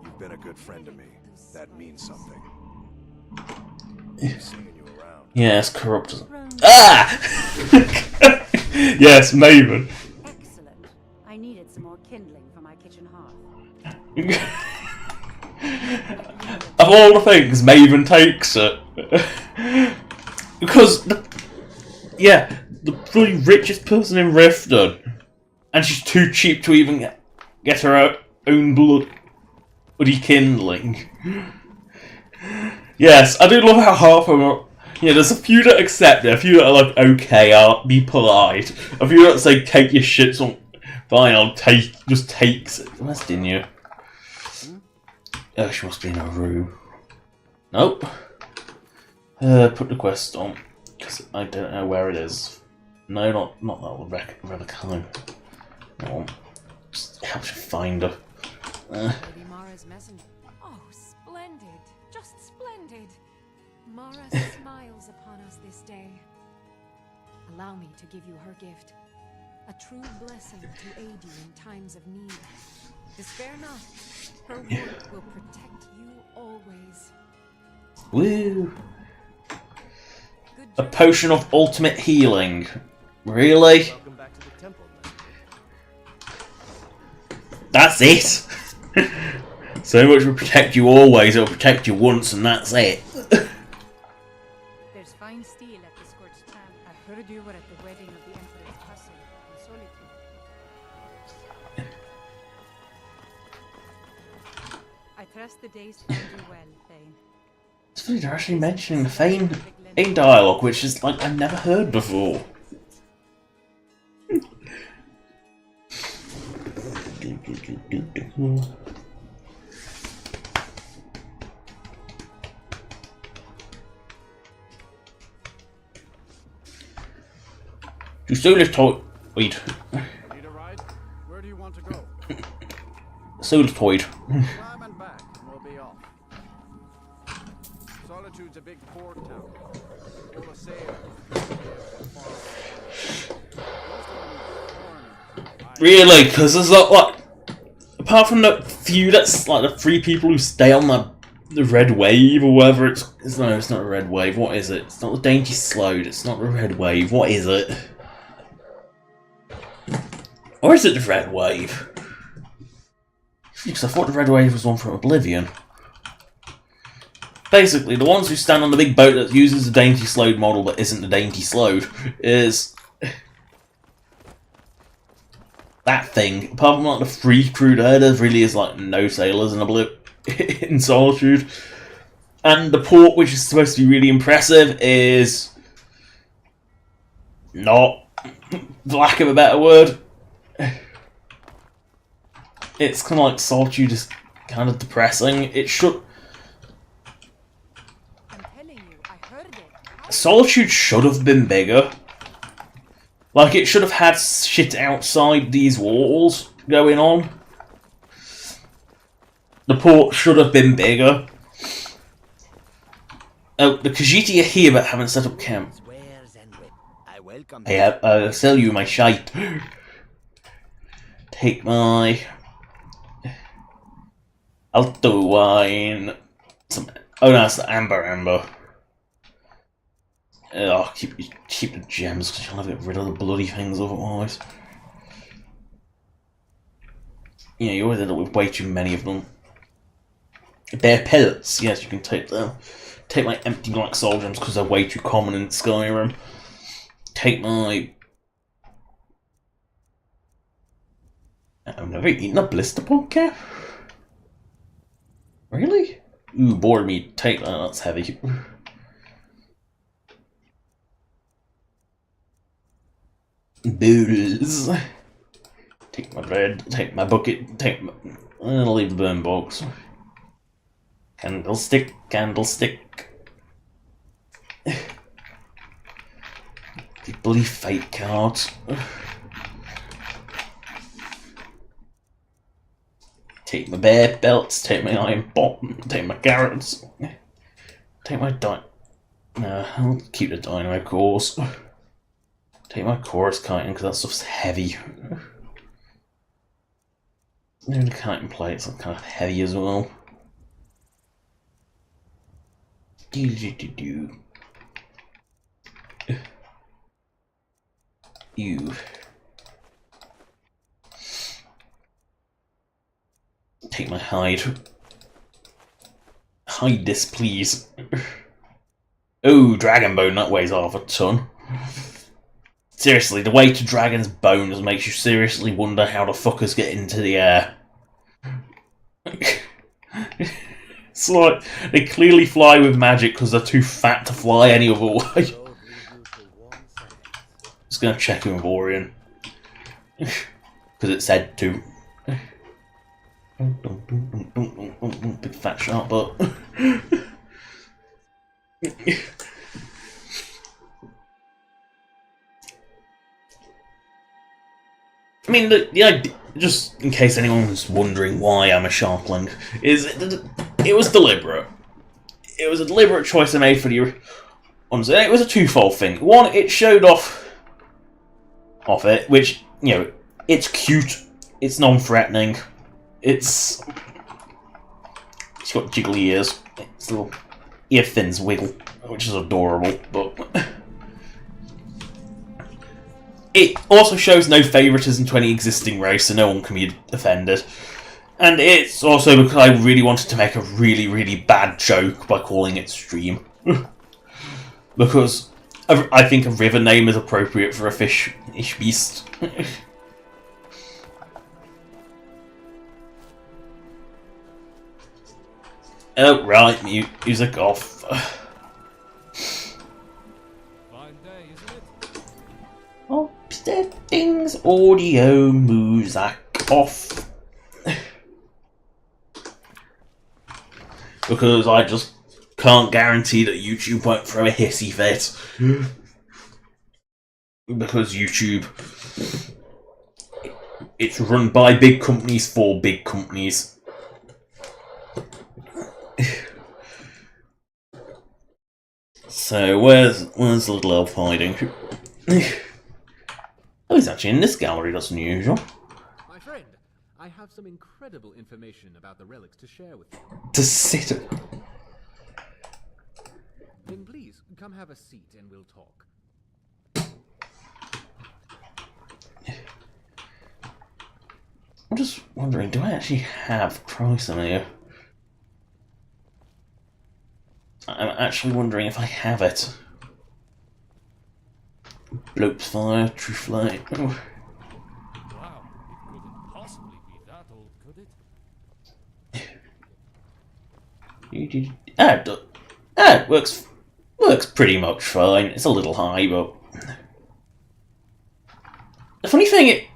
You've been a good friend to me. That means something. Seeing you around. Yes, corrupt. Ah! Yes, Maven. Excellent. I needed some more kindling for my kitchen hearth. Of all the things, Maven takes it. Because, the bloody richest person in Riften. And she's too cheap to even get her own bloody kindling. Yes, I do love how half of them. Yeah, there's a few that accept it, a few that are like, okay, I'll be polite. A few that say, take your shit, so fine, I'll take, just takes it. Where's Dinya? Oh, she must be in her room. Nope. Put the quest on, because I don't know where it is. No, not that one, Rebecca. No, just help you find her. Lady Mara's messenger. Oh, splendid. Just splendid. Mara smiles upon us this day. Allow me to give you her gift. A true blessing to aid you in times of need. Despair not. Her word will protect you always. Woo! A potion of ultimate healing. Really? Welcome back to the temple, then. That's it? So much will protect you always, it'll protect you once and that's it. There's fine steel at the Scorched Town. I heard you were at the wedding of the Emperor's cousin in Solitude. I trust the days found you well, Thane. It's funny, they're actually mentioning the Thane dialogue, which is like I've never heard before. Du sollst heute. Need a ride? Where do you want to go? Sollst heute. Climb and back, and we'll be off. Solitude's a big port town. Full of sailors. Really? Because there's not like, apart from the few that's like the 3 people who stay on the red wave or whatever no, it's not a red wave. What is it? It's not the Dainty Slode. It's not the red wave. What is it? Or is it the red wave? Because I thought the red wave was one from Oblivion. Basically, the ones who stand on the big boat that uses the Dainty Slode model but isn't the Dainty Slode is that thing. Apart from like the 3 crew there really is like no sailors in Solitude. And the port, which is supposed to be really impressive, is not, for lack of a better word. It's kind of like Solitude is kind of depressing. It should. Solitude should have been bigger. Like, it should have had shit outside these walls going on. The port should have been bigger. Oh, the Khajiit are here but haven't set up camp. Hey, I'll sell you my shite. Take my Alto wine. Oh no, it's the amber. Oh, keep the gems because you'll have to get rid of the bloody things otherwise. Yeah, you always end up with way too many of them. Bear pellets, yes, you can take them. Take my empty black soul gems because they're way too common in Skyrim. Take my. I've never eaten a blister pumpkin. Really? Ooh, boar meat. Take that. That's heavy. Boodles. Take my bread. Take my bucket. Take my. I'll leave the burn box. Candlestick. The bloody fate cards. Take my bear belts, take my iron bottom, take my carrots, take my I'll keep the dynamo cores. Take my chorus chitin because that stuff's heavy. Even the chitin plates are kind of heavy as well. You. Take my hide. Hide this, please. Oh, dragon bone, that weighs half a ton. Seriously, the weight of dragon's bones makes you seriously wonder how the fuckers get into the air. It's like they clearly fly with magic because they're too fat to fly any other way. Just gonna check in with Orion because it said to. Big fat sharp butt. I mean, the idea, just in case anyone was wondering why I'm a sharpling, is it was deliberate. It was a deliberate choice I made for the. It was a twofold thing. One, it showed off it, which, you know, it's cute, it's non-threatening, it's got jiggly ears, its little ear fins wiggle, which is adorable, but it also shows no favoritism to any existing race, so no one can be offended. And it's also because I really wanted to make a really, really bad joke by calling it Stream. Because I think a river name is appropriate for a fish-ish beast. Oh, right, music off. Oh, settings, audio, music off. Because I just can't guarantee that YouTube won't throw a hissy fit. Because YouTube, it's run by big companies for big companies. So where's the little elf hiding? Oh, he's actually in this gallery. That's unusual. My friend, I have some incredible information about the relics to share with you. To sit. Then please come have a seat and we'll talk. I'm just wondering, do I actually have Christ on here? I'm actually wondering if I have it. Blope's Fire, True Flight. Oh. Wow, it couldn't possibly be that old, could it? It works pretty much fine. It's a little high, but the funny thing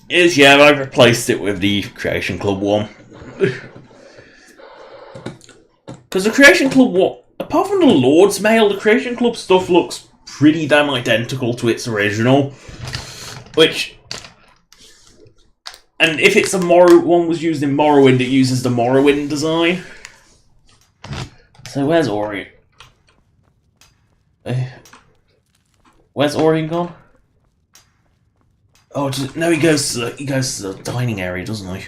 is, yeah, I've replaced it with the Creation Club one. Because the Creation Club one, apart from the Lord's Mail, the Creation Club stuff looks pretty damn identical to its original. Which, and if it's one was used in Morrowind, it uses the Morrowind design. So where's Orion? Where's Orion gone? Oh no, he goes to the dining area, doesn't he?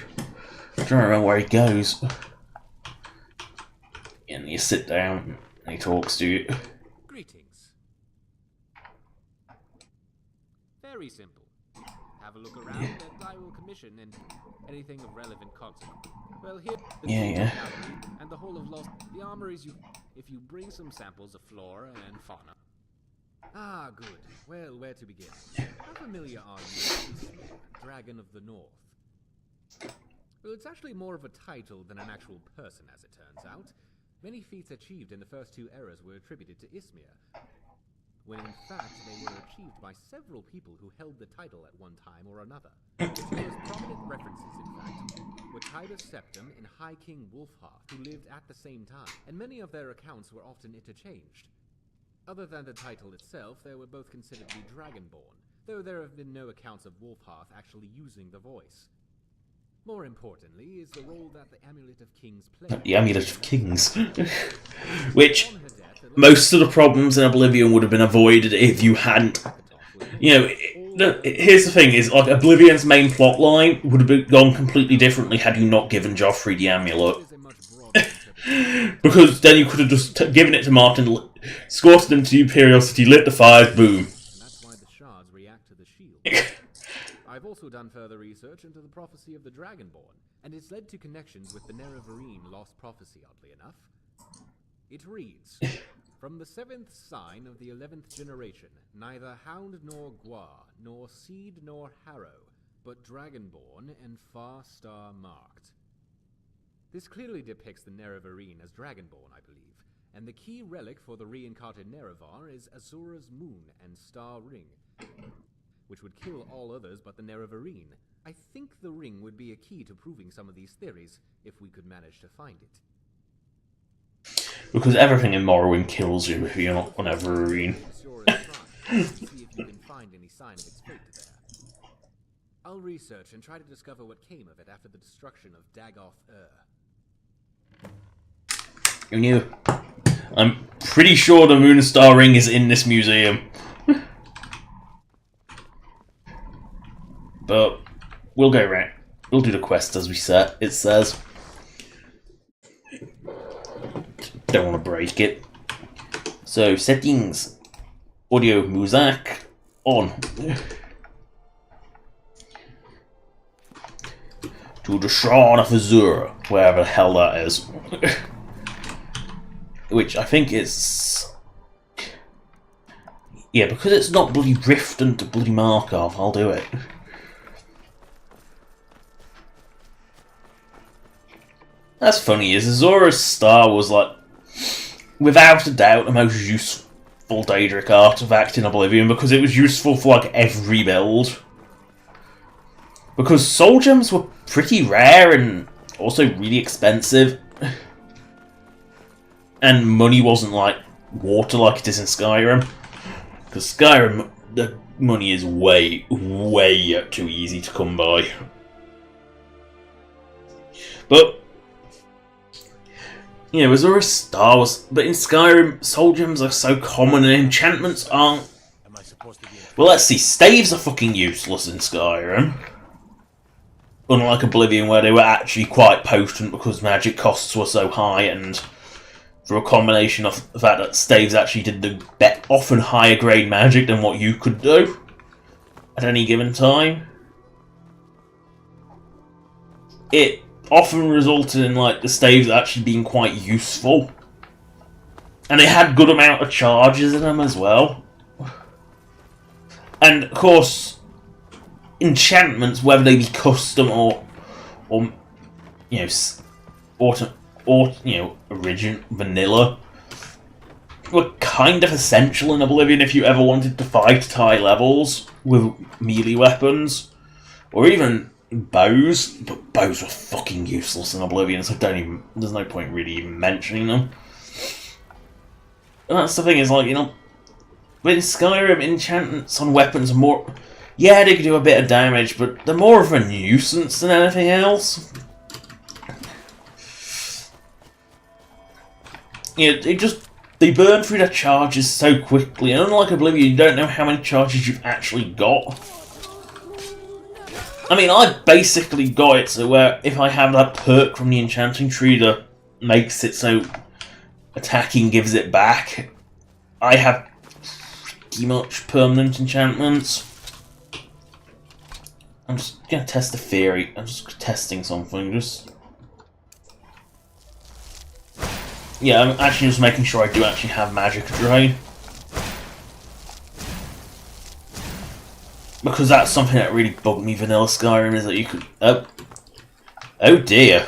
I don't remember where he goes. And you sit down and he talks to you. Greetings. Very simple. Have a look around and I will commission and anything of relevant consequence. Well, here Yeah. And the whole of Lost. The armories if you bring some samples of flora and fauna. Ah, good. Well, where to begin? How familiar are you with Ismir, Dragon of the North? Well, it's actually more of a title than an actual person, as it turns out. Many feats achieved in the first two eras were attributed to Ismir, when in fact they were achieved by several people who held the title at one time or another. Its most prominent references, in fact, were Tiber's Septim and High King Wulfharth, who lived at the same time, and many of their accounts were often interchanged. Other than the title itself, they were both considered to be Dragonborn, though there have been no accounts of Wulfharth actually using the voice. More importantly is the role that the Amulet of Kings played. The Amulet of Kings. Which, most of the problems in Oblivion would have been avoided if you hadn't... You know, here's the thing, is like Oblivion's main plot line would have gone completely differently had you not given Joffrey the Amulet. Because then you could have just given it to Martin, escorted him to the Imperial City, lit the fires, boom. That's why the shards react to the shield. I've also done further research into the prophecy of the Dragonborn, and it's led to connections with the Nerevarine lost prophecy, oddly enough. It reads, from the 7th sign of the 11th generation, neither hound nor guar, nor seed nor harrow, but dragonborn and far star marked. This clearly depicts the Nerevarine as dragonborn, I believe, and the key relic for the reincarnated Nerevar is Azura's moon and star ring, which would kill all others but the Nerevarine. I think the ring would be a key to proving some of these theories, if we could manage to find it. Because everything in Morrowind kills you if you're not on Nerevarine. See if you can find any sign of its fate there. I'll research and try to discover what came of it after the destruction of Dagoth-Ur. Who knew? I'm pretty sure the Moon and Star Ring is in this museum. But we'll go around. We'll do the quest as we set. It says. Don't want to break it. So settings, audio, music on. To the Shrine of Azura, wherever the hell that is. Which I think is... Yeah, because it's not bloody Riften to bloody Markov, I'll do it. That's funny, is Azura's star was like, without a doubt, the most useful Daedric artifact in Oblivion, because it was useful for like every build. Because soul gems were pretty rare and also really expensive. And money wasn't like water like it is in Skyrim. Because Skyrim, the money is way, way too easy to come by. But, you know, Azura's star was... But in Skyrim, soul gems are so common and enchantments aren't... Well, let's see, staves are fucking useless in Skyrim. Unlike Oblivion, where they were actually quite potent because magic costs were so high, and for a combination of the fact that staves actually did the often higher grade magic than what you could do at any given time. It often resulted in like the staves actually being quite useful, and they had good amount of charges in them as well. And of course, enchantments, whether they be custom or you know, original vanilla, were kind of essential in Oblivion if you ever wanted to fight at high levels with melee weapons, or even bows. But bows were fucking useless in Oblivion, so there's no point really even mentioning them. And that's the thing, is like, you know, but in Skyrim, enchantments on weapons are more... Yeah, they can do a bit of damage, but they're more of a nuisance than anything else. Yeah, they burn through their charges so quickly, and unlike Oblivion, you don't know how many charges you've actually got. I mean, I've basically got it so where if I have that perk from the enchanting tree that makes it so attacking gives it back, I have pretty much permanent enchantments. I'm just gonna test a theory. I'm just testing something. Yeah, I'm actually just making sure I do actually have magic drain. Because that's something that really bugged me vanilla Skyrim, is that you could... Oh dear.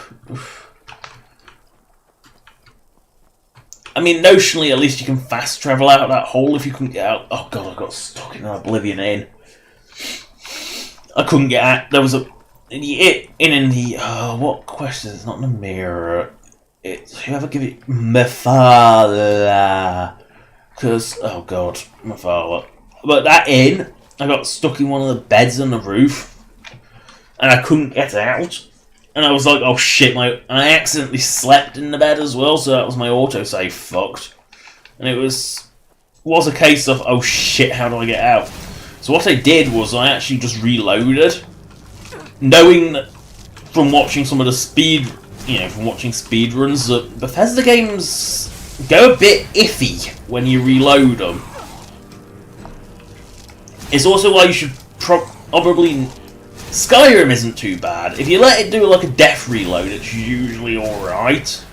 I mean, notionally, at least you can fast travel out of that hole if you couldn't get out. Oh god, I got stuck in an Oblivion Inn. I couldn't get out. There was a... In the... what question? It's not in the mirror. It's... Whoever give it... Mephala. Because... Oh god. Mephala. But that inn, I got stuck in one of the beds on the roof. And I couldn't get out. And I was like, oh shit, I accidentally slept in the bed as well, so that was my autosave fucked. And it was a case of, oh shit, how do I get out? So what I did was I actually just reloaded, knowing that from watching some of the speed runs, that Bethesda games go a bit iffy when you reload them. It's also why you should probably... Skyrim isn't too bad. If you let it do like a death reload, it's usually alright.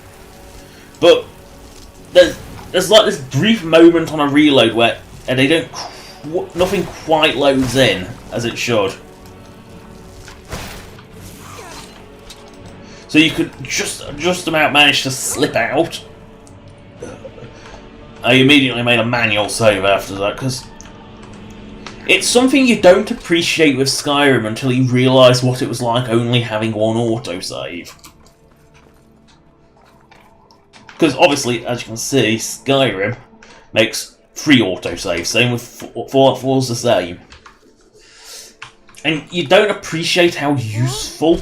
But there's like this brief moment on a reload where nothing quite loads in as it should. So you could just about manage to slip out. I immediately made a manual save after that, because it's something you don't appreciate with Skyrim until you realise what it was like only having one autosave. Because obviously, as you can see, Skyrim makes 3 autosaves, same with Fallout 4's the same. And you don't appreciate how useful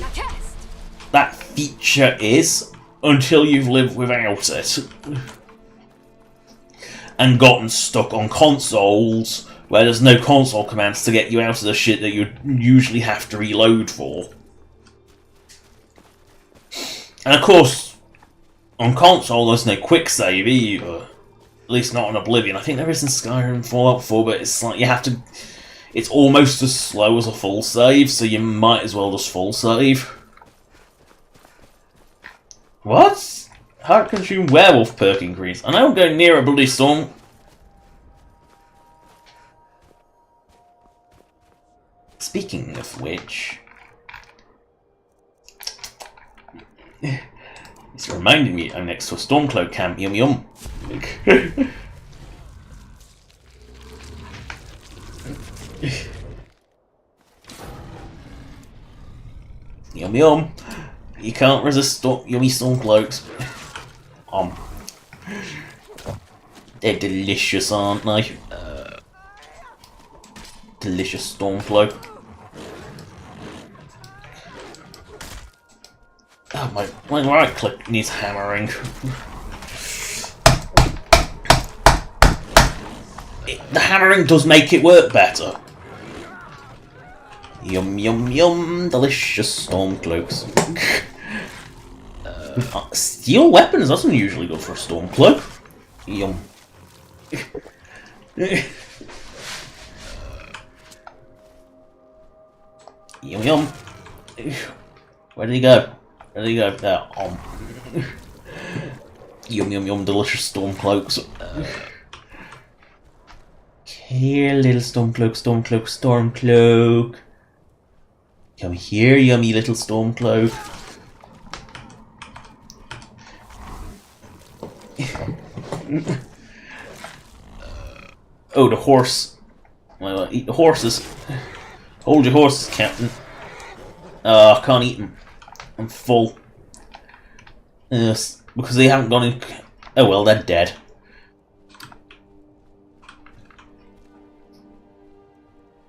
that feature is until you've lived without it. And gotten stuck on consoles where there's no console commands to get you out of the shit that you usually have to reload for. And of course, on console there's no quick save either. At least not in Oblivion. I think there is in Skyrim and Fallout 4, but it's like you have to... It's almost as slow as a full save, so you might as well just full save. What? Heart consume werewolf perk increase. I know I'm going near a bloody storm. Speaking of which, it's reminding me I'm next to a Stormcloak camp. Yum yum. Yum yum. You can't resist yummy Stormcloaks. They're delicious, aren't they? Delicious Stormcloak. Oh, my right click needs hammering. The hammering does make it work better. Yum yum yum, delicious Stormcloaks. Steel weapons, that's unusually good for a Stormcloak. Yum. Yum yum. Where did he go? Where did he go? There. Yum yum yum, delicious Stormcloaks. Here, little Stormcloak, Stormcloak, Stormcloak. Come here, yummy little Stormcloak. Oh, the horse. Well, eat the horses. Hold your horses, Captain. I can't eat them. I'm full. Yes, because they haven't gone in... Oh well, they're dead.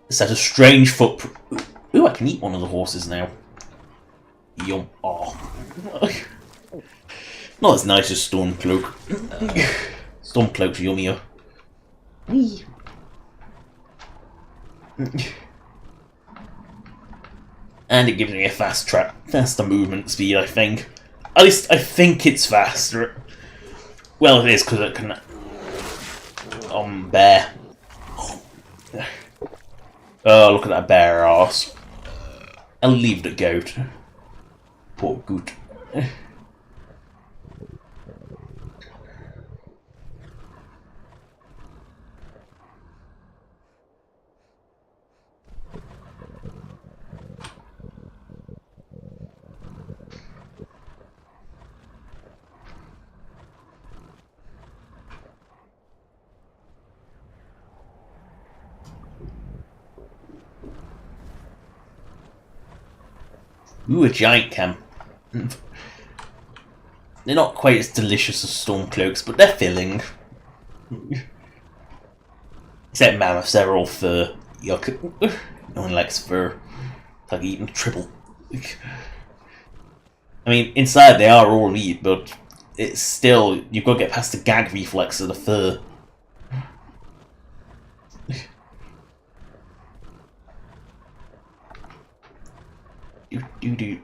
It's at a strange footprint. Ooh, I can eat one of the horses now. Yum. Oh. Not as nice as Stormcloak. Stormcloak's yummier. Whee. And it gives me a faster movement speed, I think. At least I think it's faster. Well, it is because it can... bear. Oh, look at that bear ass. I'll leave the goat. Poor goat. Ooh, a giant camp. They're not quite as delicious as Stormcloaks, but they're filling. Except mammoths, they're all fur. Yuck. No one likes fur. It's like eating triple. I mean, inside they are all meat, but it's still... You've got to get past the gag reflex of the fur. Do.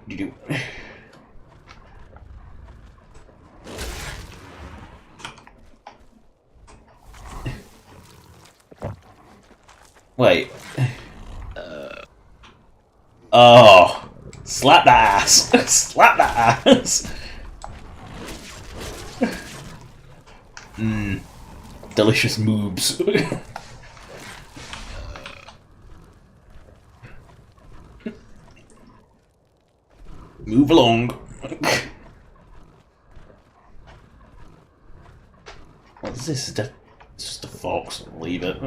Wait. Oh. Slap that ass. Slap that ass. Mmm. Delicious moves. Move along. What is this? It's just a fox. I'll leave it.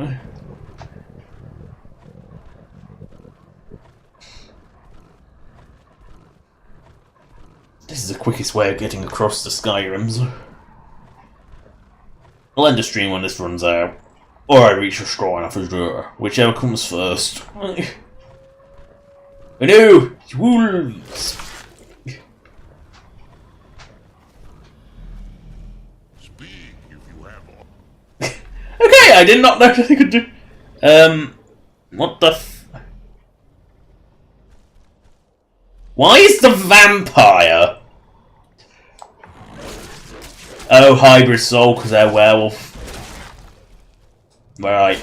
This is the quickest way of getting across the Skyrims. I'll end the stream when this runs out. Or I reach a straw enough as door. Whichever comes first. No! Wolves! Okay, I did not know that they could do. What the Why is the vampire? Oh, hybrid soul, because they're werewolf. Right.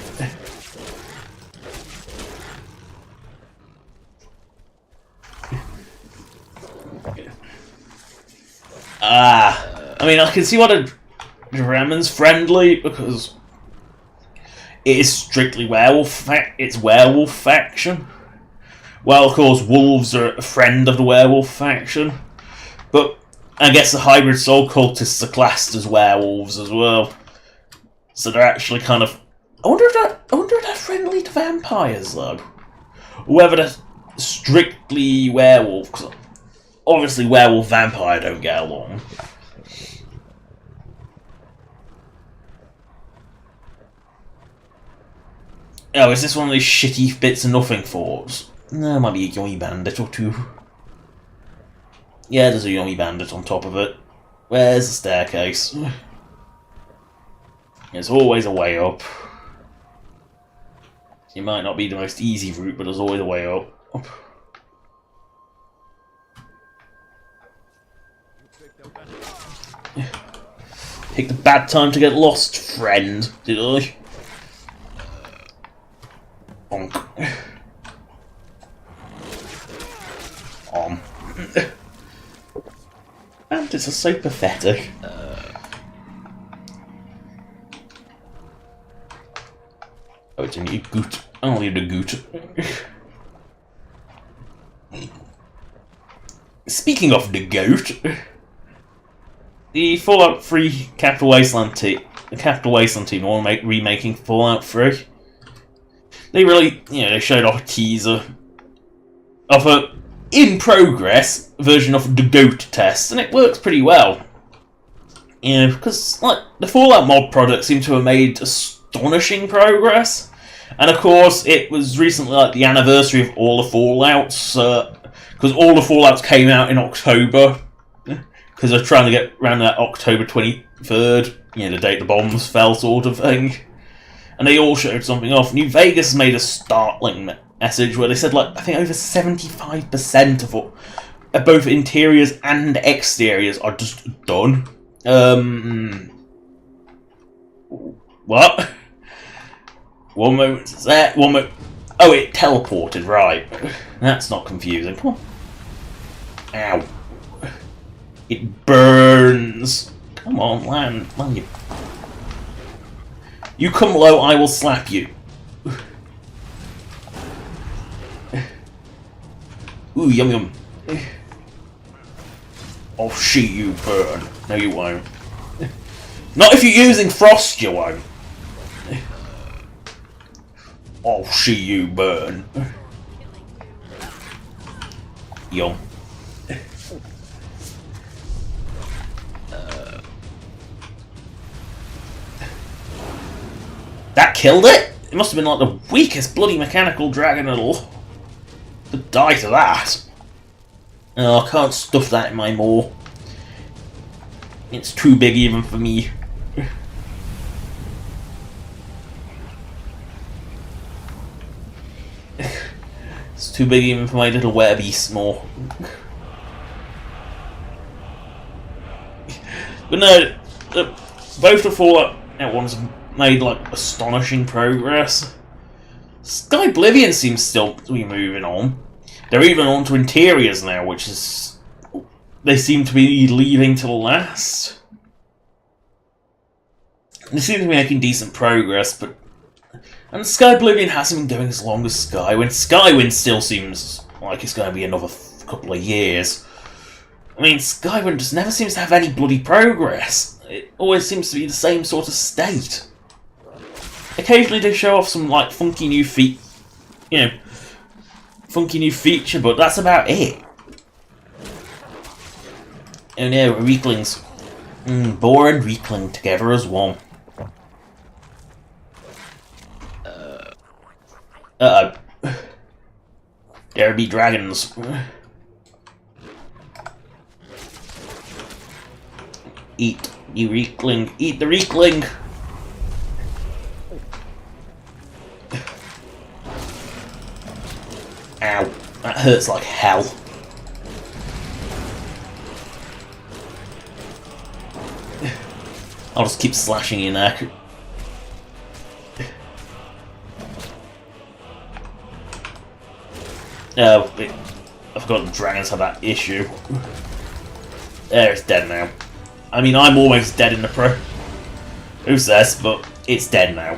I mean, I can see why the Dremmen's friendly, because it is strictly werewolf. It's werewolf faction. Well, of course, wolves are a friend of the werewolf faction, but I guess the hybrid soul cultists are classed as werewolves as well. So they're actually kind of. I wonder if they're friendly to vampires though, or whether they're strictly werewolf. 'Cause obviously, werewolf vampire don't get along. Oh, is this one of these shitty bits of nothing forts? No, it might be a yummy bandit or two. Yeah, there's a yummy bandit on top of it. Where's the staircase? There's always a way up. It might not be the most easy route, but there's always a way up. Pick the bad time to get lost, friend, did I? Bonk. Bandits are so pathetic. Oh, it's a new goot. I'll need a goot. Speaking of the goat, the Fallout 3 Capital Wasteland team, want to remaking Fallout 3. They really, they showed off a teaser of a in-progress version of the GOAT test, and it works pretty well. Because the Fallout mod product seemed to have made astonishing progress, and of course it was recently the anniversary of all the Fallouts, because all the Fallouts came out in October, because they're trying to get around that October 23rd, the date the bombs fell sort of thing. And they all showed something off. New Vegas made a startling message where they said, I think over 75% of both interiors and exteriors are just done. What? One moment it's there, one moment. Oh, it teleported, right. That's not confusing. Come on. Ow. It burns. Come on, land you. You come low, I will slap you. Ooh, yum yum. I'll shoot you, burn. No, you won't. Not if you're using frost, you won't. I'll shoot you, burn. Yum. That killed it? It must have been the weakest bloody mechanical dragon at all. To die to that. Oh, I can't stuff that in my maw. It's too big even for me. It's too big even for my little werebeast maw. But no, both the Fallout ones made astonishing progress. Skyblivion seems still to be moving on. They're even on to interiors now, which is they seem to be leaving to the last. They seem to be making decent progress, and Skyblivion hasn't been going as long as Skywind. Skywind still seems like it's going to be another couple of years. I mean, Skyrim just never seems to have any bloody progress. It always seems to be the same sort of state. Occasionally they show off some, like, funky new feature, but that's about it. Oh no, weaklings. Boar and weakling together as one. Uh-oh. There be dragons. Eat, you weakling. Eat the weakling. Ow. That hurts like hell. I'll just keep slashing your neck. I forgot the dragons have that issue. There, it's dead now. I mean, I'm almost dead in the process, but it's dead now.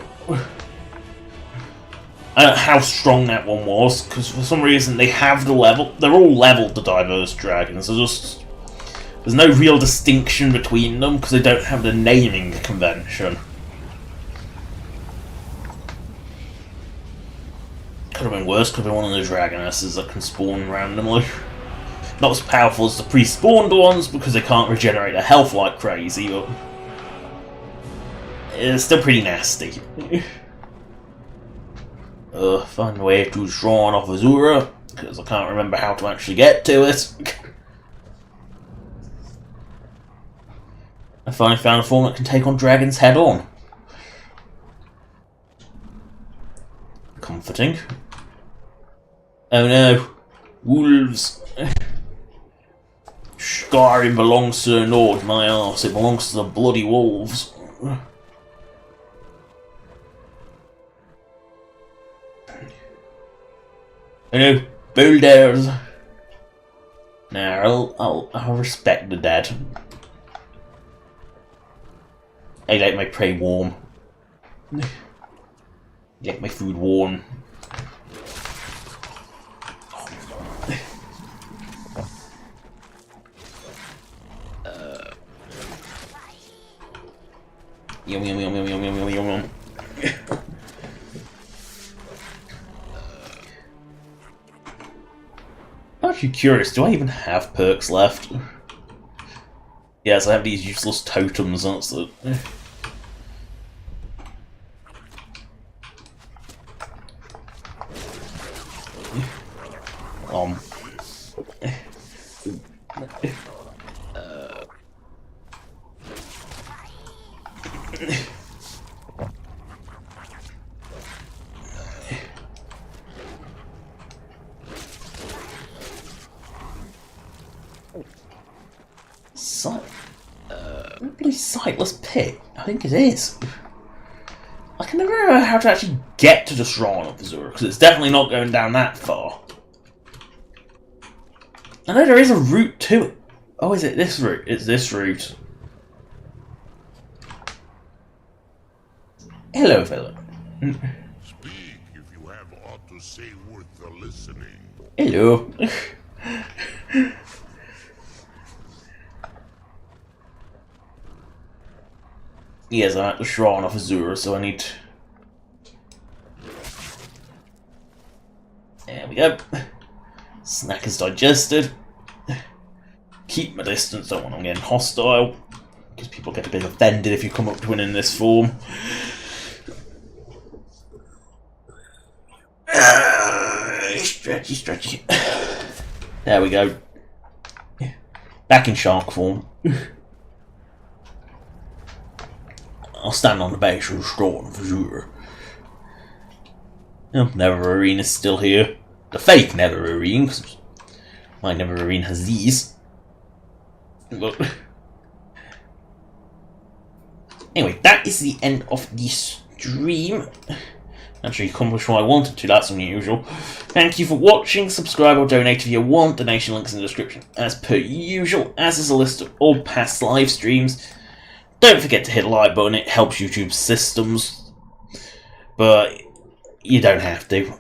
I don't know how strong that one was, because for some reason they have the level. They're all leveled, the diverse dragons. There's no real distinction between them, because they don't have the naming convention. Could have been worse, could have been one of the dragonesses that can spawn randomly. Not as powerful as the pre-spawned ones, because they can't regenerate their health like crazy, but it's still pretty nasty. Find a way to Shaun of Azura, because I can't remember how to actually get to it. I finally found a form that can take on dragons head on. Comforting. Oh no. Wolves. Skyrim belongs to the North, my arse. It belongs to the bloody wolves. Hello, boulders. Now I'll respect the dead. I like my prey warm. I like my food warm. Yum yum yum yum yum yum yum yum yum. I'm actually curious, do I even have perks left? Yes, I have these useless totems, that's it. Sightless pit? I think it is. I can never remember how to actually get to the Shrine of Azura, because it's definitely not going down that far. I know there is a route to it. Oh, is it this route? It's this route. Hello, fella. Speak if you have aught to say worth the listening. Hello. Yes, I'm at the Shrine of Azura, so I need to... There we go. Snack is digested. Keep my distance, don't want them getting hostile. Because people get a bit offended if you come up to it in this form. Stretchy, stretchy. There we go. Back in shark form. I'll stand on the base of the Shrine of Azura. Oh, Neverarene is still here. The fake Neverarene, because my Neverarene has these. But anyway, that is the end of the stream. Actually accomplished what I wanted to, that's unusual. Thank you for watching, subscribe or donate if you want, donation links in the description as per usual, as is a list of all past live streams. Don't forget to hit the like button, it helps YouTube's systems, but you don't have to.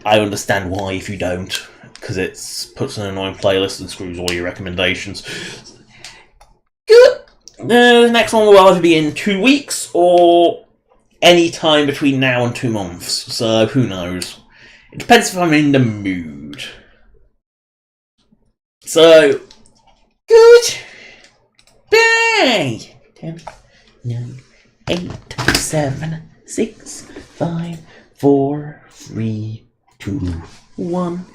I understand why if you don't, because it puts an annoying playlist and screws all your recommendations. Good. The next one will either be in 2 weeks or any time between now and 2 months. So who knows? It depends if I'm in the mood. So good. Bye. 10, 9, 8, 7, 6, 5, 4, 3, 2, 1.